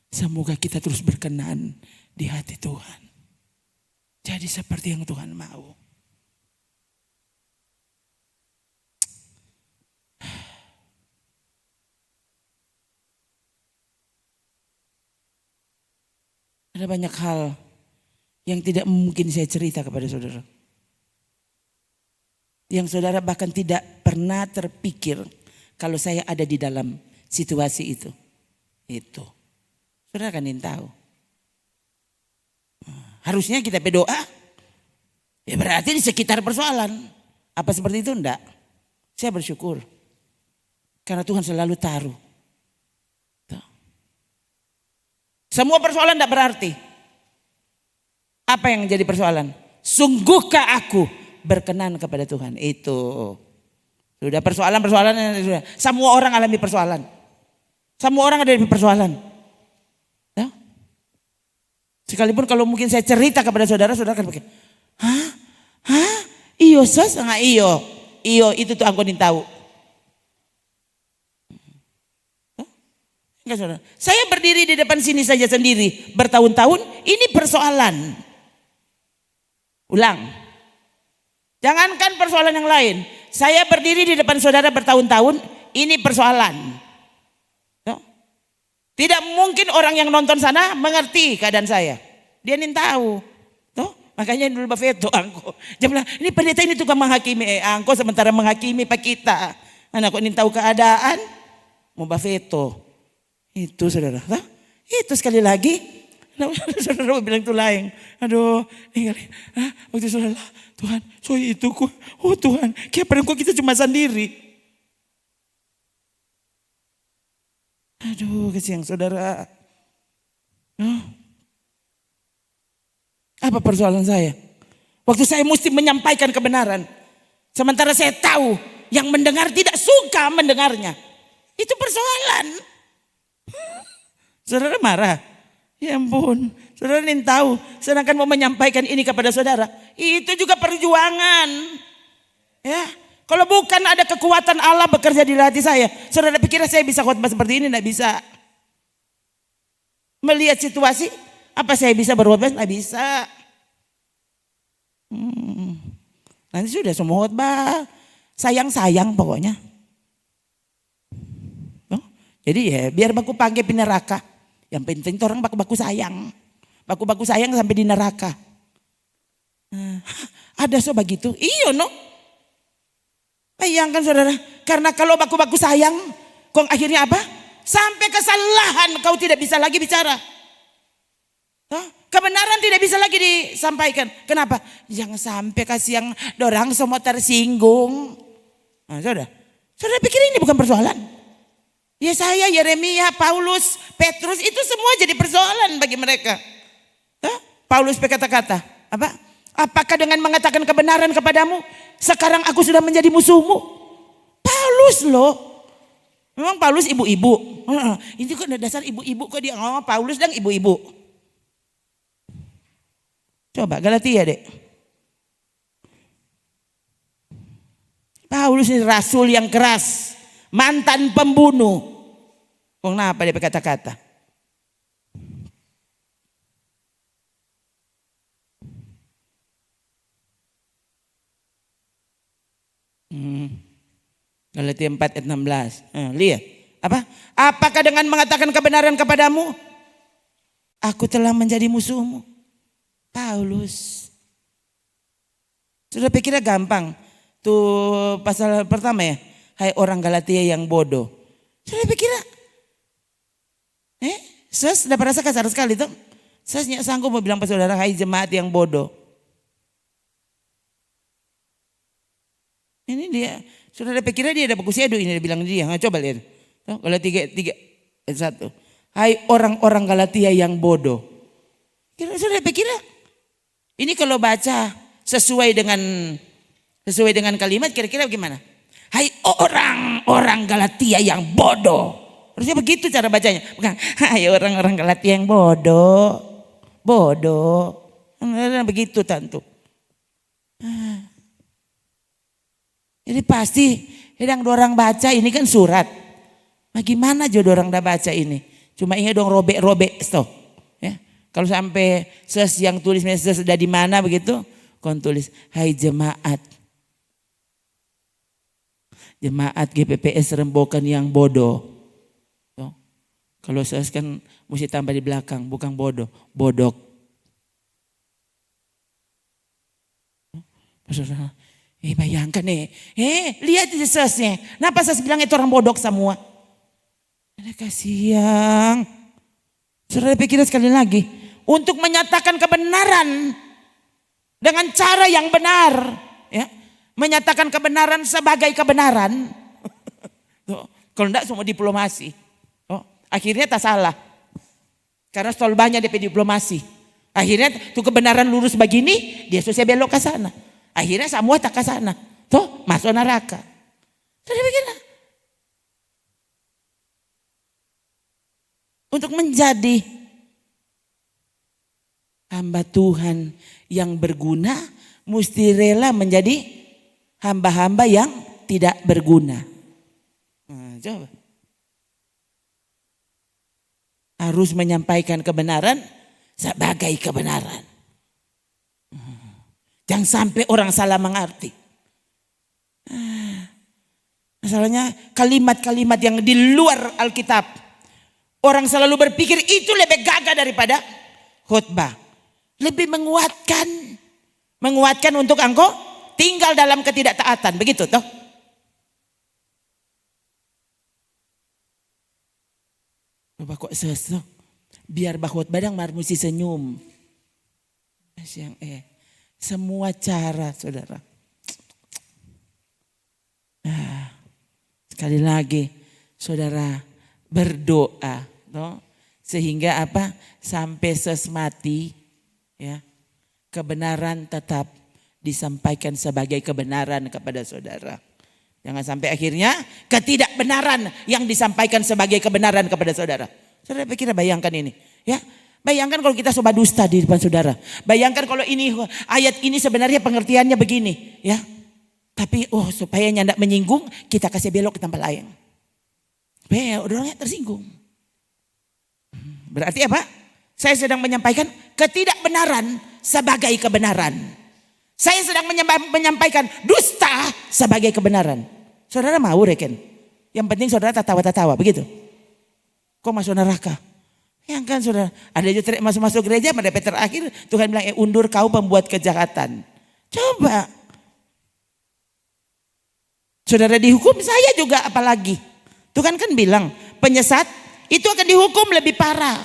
semoga kita terus berkenan di hati Tuhan. Jadi seperti yang Tuhan mau. Ada banyak hal yang tidak mungkin saya cerita kepada saudara. Yang saudara bahkan tidak pernah terpikir kalau saya ada di dalam situasi itu. Itu. Saudara kan ingin tahu. Harusnya kita berdoa. Ya berarti di sekitar persoalan. Apa seperti itu? Enggak. Saya bersyukur. Karena Tuhan selalu taruh. Semua persoalan enggak berarti. Apa yang jadi persoalan? Sungguhkah aku berkenan kepada Tuhan? Itu. Sudah persoalan-persoalan. Semua orang alami persoalan. Semua orang ada di persoalan. Ya? Sekalipun kalau mungkin saya cerita kepada saudara akan pakai, hah? Iyo sos? Enggak iyo. Iyo itu tuh aku tahu. Enggak saudara. Saya berdiri di depan sini saja sendiri bertahun-tahun. Ini persoalan. Ulang. Jangankan persoalan yang lain. Saya berdiri di depan saudara bertahun-tahun. Ini persoalan. Tidak mungkin orang yang nonton sana mengerti keadaan saya. Dia ingin tahu. Makanya dulu bafeto angko. Dia bilang ini pendeta ini tukang menghakimi. Angko sementara menghakimi pak kita. Anak ingin tahu keadaan. Mau bafeto. Itu saudara. Itu sekali lagi. Saudara bilang itu lain. Aduh, waktu saudara, Tuhan, so itu ku. Oh Tuhan, kayak pada kita cuma sendiri. Aduh, kesian saudara. Apa persoalan saya? Waktu saya mesti menyampaikan kebenaran. Sementara saya tahu yang mendengar tidak suka mendengarnya. Itu persoalan. Saudara marah. Ya ampun, saudara ingin tahu, sedangkan mau menyampaikan ini kepada saudara, itu juga perjuangan. Ya, kalau bukan ada kekuatan Allah bekerja di hati saya, saudara pikir saya bisa khotbah seperti ini? Tidak bisa. Melihat situasi, apa saya bisa berkhotbah? Tidak bisa. Nanti sudah semua khotbah, sayang-sayang pokoknya. Jadi ya biar baku panggil di neraka. Yang penting orang baku-baku sayang. Baku-baku sayang sampai di neraka. Ada so begitu? Iya no. Bayangkan saudara. Karena kalau baku-baku sayang. Kong akhirnya apa? Sampai kesalahan kau tidak bisa lagi bicara. Kebenaran tidak bisa lagi disampaikan. Kenapa? Jangan sampai kasih yang dorang semua tersinggung. Nah, saudara pikir ini bukan persoalan. Yesaya, Yeremia, Paulus, Petrus itu semua jadi persoalan bagi mereka. Paulus berkata-kata, apa? Apakah dengan mengatakan kebenaran kepadamu, sekarang aku sudah menjadi musuhmu? Paulus loh. Memang Paulus ibu-ibu. Ini kok dasar ibu-ibu kok dia. Oh, Paulus dan ibu-ibu. Coba Galatia dek. Paulus ini rasul yang keras. Mantan pembunuh. Kenapa dia berkata-kata? Galatia 4 ayat 16. Lihat. Apa? Apakah dengan mengatakan kebenaran kepadamu, aku telah menjadi musuhmu? Paulus. Sudah pikirnya gampang. Tuh pasal pertama ya. Hai orang Galatia yang bodoh. Sudah pikirnya. Saya sudah merasa kasar sekali tuh. Saya tidak sanggup mau bilang pada saudara, hai jemaat yang bodoh. Ini dia. Saudara pikirnya dia ada buku sedu ini dia bilang dia. Nah, coba lihat. Galatia 3:1. Hai orang-orang Galatia yang bodoh. Saudara pikirnya. Ini kalau baca sesuai dengan kalimat kira-kira bagaimana? Hai orang-orang Galatia yang bodoh. Harusnya begitu cara bacanya. Bukan, hai orang-orang Galatia yang bodoh. Bodoh. Begitu tentu. Jadi pasti yang orang baca ini kan surat. Bagaimana jodoh orang dah baca ini? Cuma ingat dong robek-robek stop. Ya. Kalau sampai yang tulisnya sudah di mana begitu, kau tulis hai jemaat. Jemaat GPPS Rembokan yang bodoh. Tuh. Kalau saya kan mesti tambah di belakang, bukan bodoh, bodok. Saudara, bayangkan lihat Yesusnya. Kenapa saya bilang itu orang bodok semua? Ada kasihan. Saudara pikir sekali lagi. Untuk menyatakan kebenaran. Dengan cara yang benar. Ya, menyatakan kebenaran sebagai kebenaran. Kalau enggak semua diplomasi. Akhirnya tak salah. Karena stol banyak DP diplomasi. Akhirnya tuh kebenaran lurus begini. Dia susah belok ke sana. Akhirnya semua tak ke sana. Tuh masuk neraka. Sudah begini. Untuk menjadi hamba Tuhan yang berguna. Mesti rela menjadi hamba-hamba yang tidak berguna. Nah, coba. Harus menyampaikan kebenaran sebagai kebenaran. Jangan sampai orang salah mengerti. Masalahnya kalimat-kalimat yang di luar Alkitab. Orang selalu berpikir itu lebih gagah daripada khotbah. Lebih menguatkan. Menguatkan untuk engkau tinggal dalam ketidaktaatan. Begitu toh. Coba kok sesuatu. Biar bahut badang marmusi senyum. Semua cara saudara. Sekali lagi saudara berdoa. No? Sehingga apa? Sampai sesmati ya, kebenaran tetap disampaikan sebagai kebenaran kepada saudara. Jangan sampai akhirnya ketidakbenaran yang disampaikan sebagai kebenaran kepada saudara. Saudara pikir bayangkan ini. Ya, bayangkan kalau kita sobat dusta di depan saudara. Bayangkan kalau ini ayat ini sebenarnya pengertiannya begini. Ya, tapi supaya nyandak menyinggung kita kasih belok ke tempat lain. Supaya orangnya tersinggung. Berarti apa? Saya sedang menyampaikan ketidakbenaran sebagai kebenaran. Saya sedang menyampaikan dusta sebagai kebenaran. Saudara mau reken? Yang penting saudara tertawa-tertawa begitu. Kok masuk neraka? Yang kan saudara, ada juga masuk gereja pada terakhir Tuhan bilang undur kau pembuat kejahatan. Coba. Saudara dihukum, saya juga apalagi. Tuhan kan bilang penyesat itu akan dihukum lebih parah.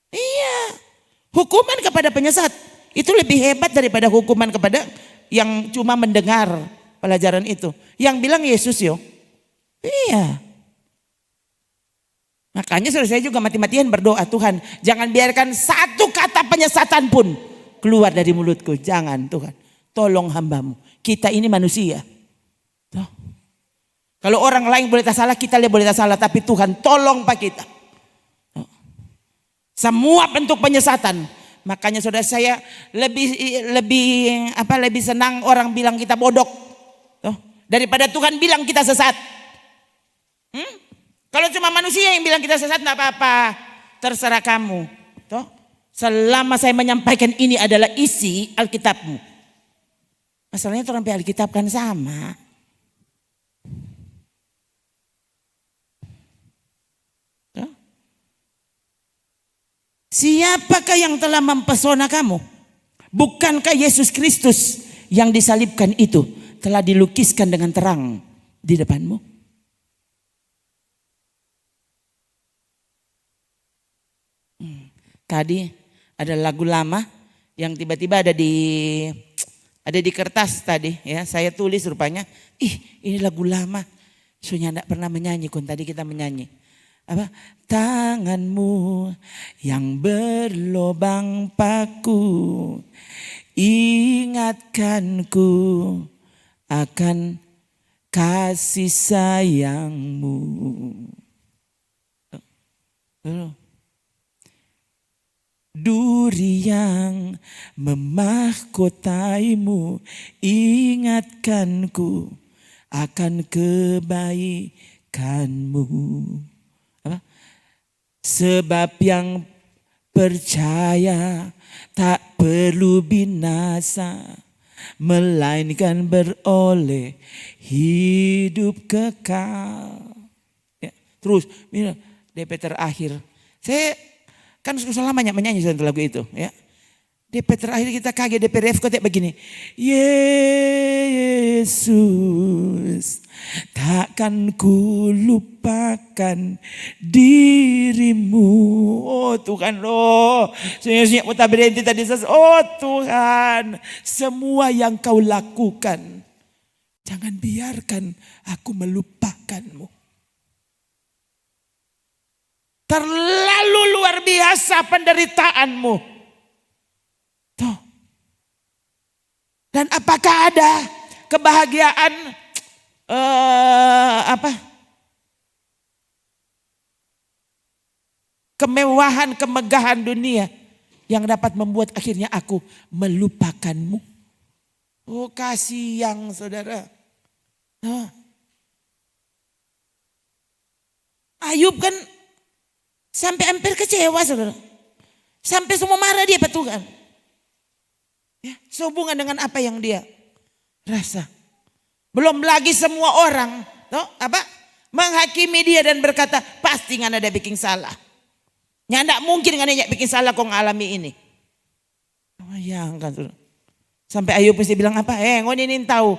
Iya. Hukuman kepada penyesat itu lebih hebat daripada hukuman kepada yang cuma mendengar pelajaran itu. Yang bilang Yesus yo. Iya. Makanya saya juga mati-matian berdoa, Tuhan jangan biarkan satu kata penyesatan pun keluar dari mulutku. Jangan Tuhan. Tolong hambamu. Kita ini manusia. Tuh. Kalau orang lain boleh tak salah, kita boleh tak salah. Tapi Tuhan tolong pak kita. Tuh. Semua bentuk penyesatan. Makanya saudara saya lebih senang orang bilang kita bodoh. Tuh. Daripada Tuhan bilang kita sesat. Kalau cuma manusia yang bilang kita sesat enggak apa-apa. Terserah kamu. Tuh. Selama saya menyampaikan ini adalah isi Alkitabmu. Masalahnya orang Alkitab kan sama. Tuh. Siapakah yang telah mempesona kamu? Bukankah Yesus Kristus yang disalibkan itu telah dilukiskan dengan terang di depanmu? Tadi ada lagu lama yang tiba-tiba ada di kertas tadi ya. Saya tulis rupanya, ini lagu lama. Soalnya enggak pernah menyanyi, kon tadi kita menyanyi. Apa? Tanganmu yang berlobang paku, ingatkanku akan kasih sayangmu. Duri yang memahkotaimu, ingatkanku akan kebaikanmu. Apa? Sebab yang percaya tak perlu binasa, melainkan beroleh hidup kekal. Ya, terus, DP terakhir. Saya kan selama banyak menyanyi satu lagu itu. Ya. DP terakhir kita kaget, DP ref kok begini. Yesus, takkan ku lupakan dirimu. Oh Tuhan loh. Saya mau berhenti tadi. Oh Tuhan, semua yang kau lakukan, jangan biarkan aku melupakanmu. Terlalu luar biasa penderitaanmu. Tuh. Dan apakah ada kebahagiaan kemewahan, kemegahan dunia yang dapat membuat akhirnya aku melupakanmu? Oh kasihan saudara. Ayub kan sampai hampir kecewa saudara. Sampai semua marah dia pada Tuhan. Ya, sehubungan dengan apa yang dia rasa. Belum lagi semua orang menghakimi dia dan berkata pasti nggak ada bikin salah. Nggak mungkin nggak ada bikin salah kau ngalami ini. Bayangkan saudara. Sampai Ayub mesti bilang apa? Ngon ini tahu.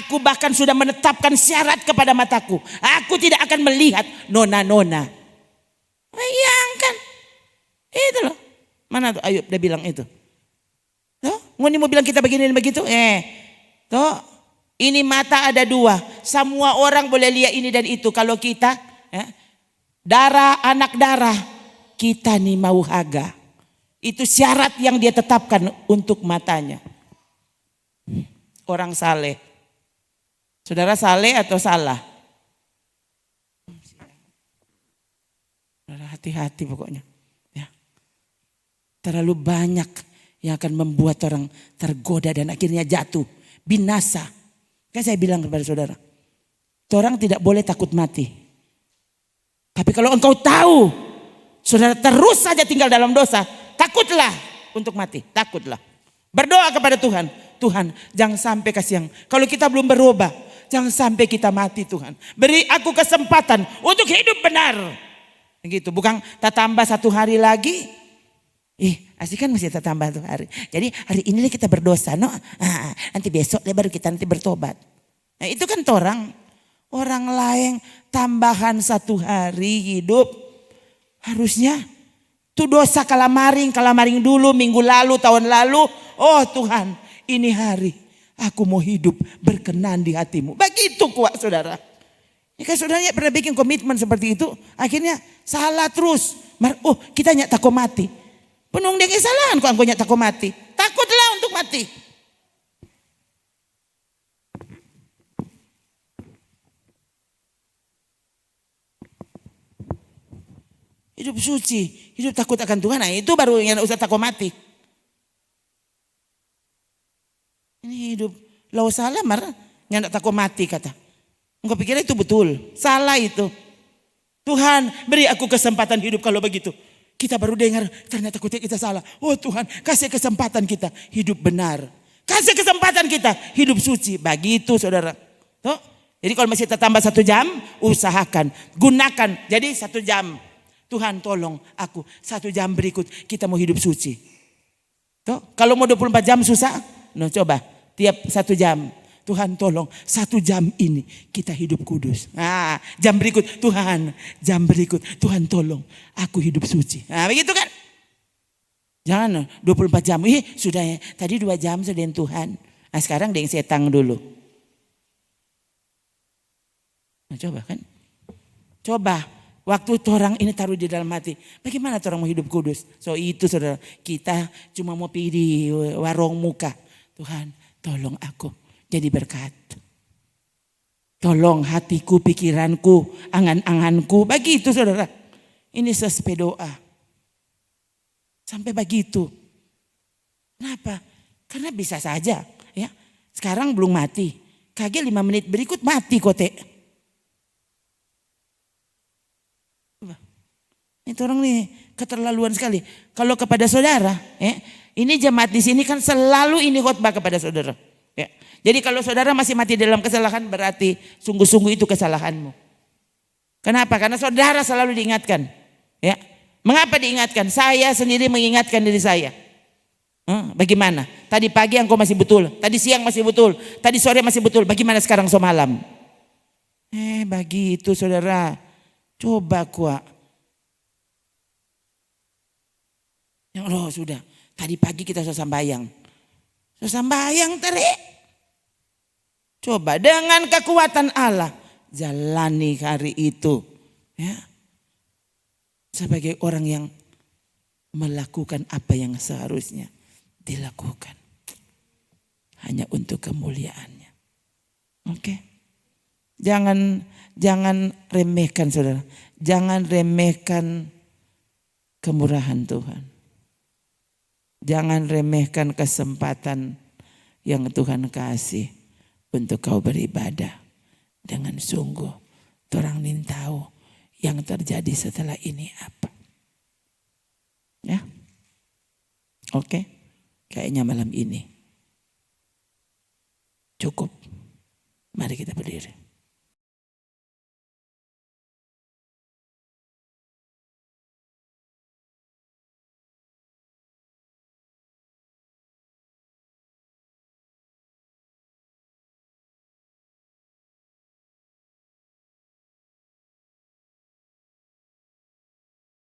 Aku bahkan sudah menetapkan syarat kepada mataku. Aku tidak akan melihat nona-nona. Bayangkan. Itu loh. Mana tuh Ayub dia bilang itu. Tuh, ngoni mau bilang kita begini dan begitu? Tuh, ini mata ada dua. Semua orang boleh lihat ini dan itu. Kalau kita, darah, anak darah, kita nih mau haga. Itu syarat yang dia tetapkan untuk matanya. Orang saleh. Saudara saleh atau salah? Saudara hati-hati pokoknya. Ya. Terlalu banyak yang akan membuat orang tergoda dan akhirnya jatuh, binasa. Kan saya bilang kepada saudara, orang tidak boleh takut mati. Tapi kalau engkau tahu, saudara terus saja tinggal dalam dosa, takutlah untuk mati, takutlah. Berdoa kepada Tuhan, Tuhan jangan sampai kasihan. Kalau kita belum berubah, jangan sampai kita mati Tuhan. Beri aku kesempatan untuk hidup benar. Begitu, bukan tak tambah 1 hari lagi. Asik kan masih tambah 1 hari. Jadi hari ini kita berdosa, no? Nanti besok baru kita nanti bertobat. Nah, itu kan orang lain tambahan 1 hari hidup. Harusnya tuh dosa kalamaring dulu, minggu lalu, tahun lalu. Oh Tuhan, ini hari aku mau hidup berkenan di hatimu. Begitu kuat saudara. Ini kan saudaranya pernah bikin komitmen seperti itu. Akhirnya salah terus. Oh kita nyak takut mati. Penung dia kesalahan kok angkonya takut mati. Takutlah untuk mati. Hidup suci, hidup takut akan Tuhan. Nah itu baru yang usah takut mati. Ini hidup lau salah marah, yang takut mati kata. Engkau pikir itu betul? Salah itu. Tuhan beri aku kesempatan hidup kalau begitu. Kita baru dengar ternyata kita salah. Oh Tuhan kasih kesempatan kita hidup benar. Kasih kesempatan kita hidup suci. Begitu saudara. Tuh. Jadi kalau masih tambah 1 jam usahakan. Gunakan jadi 1 jam. Tuhan tolong aku 1 jam berikut kita mau hidup suci. Tuh, kalau mau 24 jam susah. No, coba tiap 1 jam. Tuhan tolong 1 jam ini kita hidup kudus. Nah, jam berikut Tuhan, jam berikut Tuhan tolong aku hidup suci. Nah, begitu kan? Jangan 24 jam. Sudah ya, tadi 2 jam sudah dengan Tuhan. Nah, sekarang dengan setang dulu. Nah, coba kan? Coba waktu orang ini taruh di dalam hati. Bagaimana orang mau hidup kudus? So itu saudara, kita cuma mau pergi di warung muka. Tuhan tolong aku jadi berkat. Tolong hatiku, pikiranku, angan-anganku. Begitu saudara. Ini sesuai doa. Sampai begitu. Kenapa? Karena bisa saja. Ya, sekarang belum mati. Kaget 5 menit berikut mati kote. Itu orang nih keterlaluan sekali. Kalau kepada saudara, ya, ini jemaat di sini kan selalu ini khotbah kepada saudara. Ya. Jadi kalau saudara masih mati dalam kesalahan berarti sungguh-sungguh itu kesalahanmu. Kenapa? Karena saudara selalu diingatkan. Ya. Mengapa diingatkan? Saya sendiri mengingatkan diri saya. Bagaimana? Tadi pagi engkau masih betul, tadi siang masih betul, tadi sore masih betul. Bagaimana sekarang semalam? Begitu saudara. Coba kuat. Ya Allah sudah, tadi pagi kita sudah sambayang. Sudah sambayang tarik. Coba dengan kekuatan Allah jalani hari itu. Ya. Sebagai orang yang melakukan apa yang seharusnya dilakukan. Hanya untuk kemuliaannya. Oke. Jangan remehkan saudara. Jangan remehkan kemurahan Tuhan. Jangan remehkan kesempatan yang Tuhan kasih untuk kau beribadah dengan sungguh. Orang ingin tahu yang terjadi setelah ini apa. Ya, oke. Kayaknya malam ini cukup. Mari kita berdiri.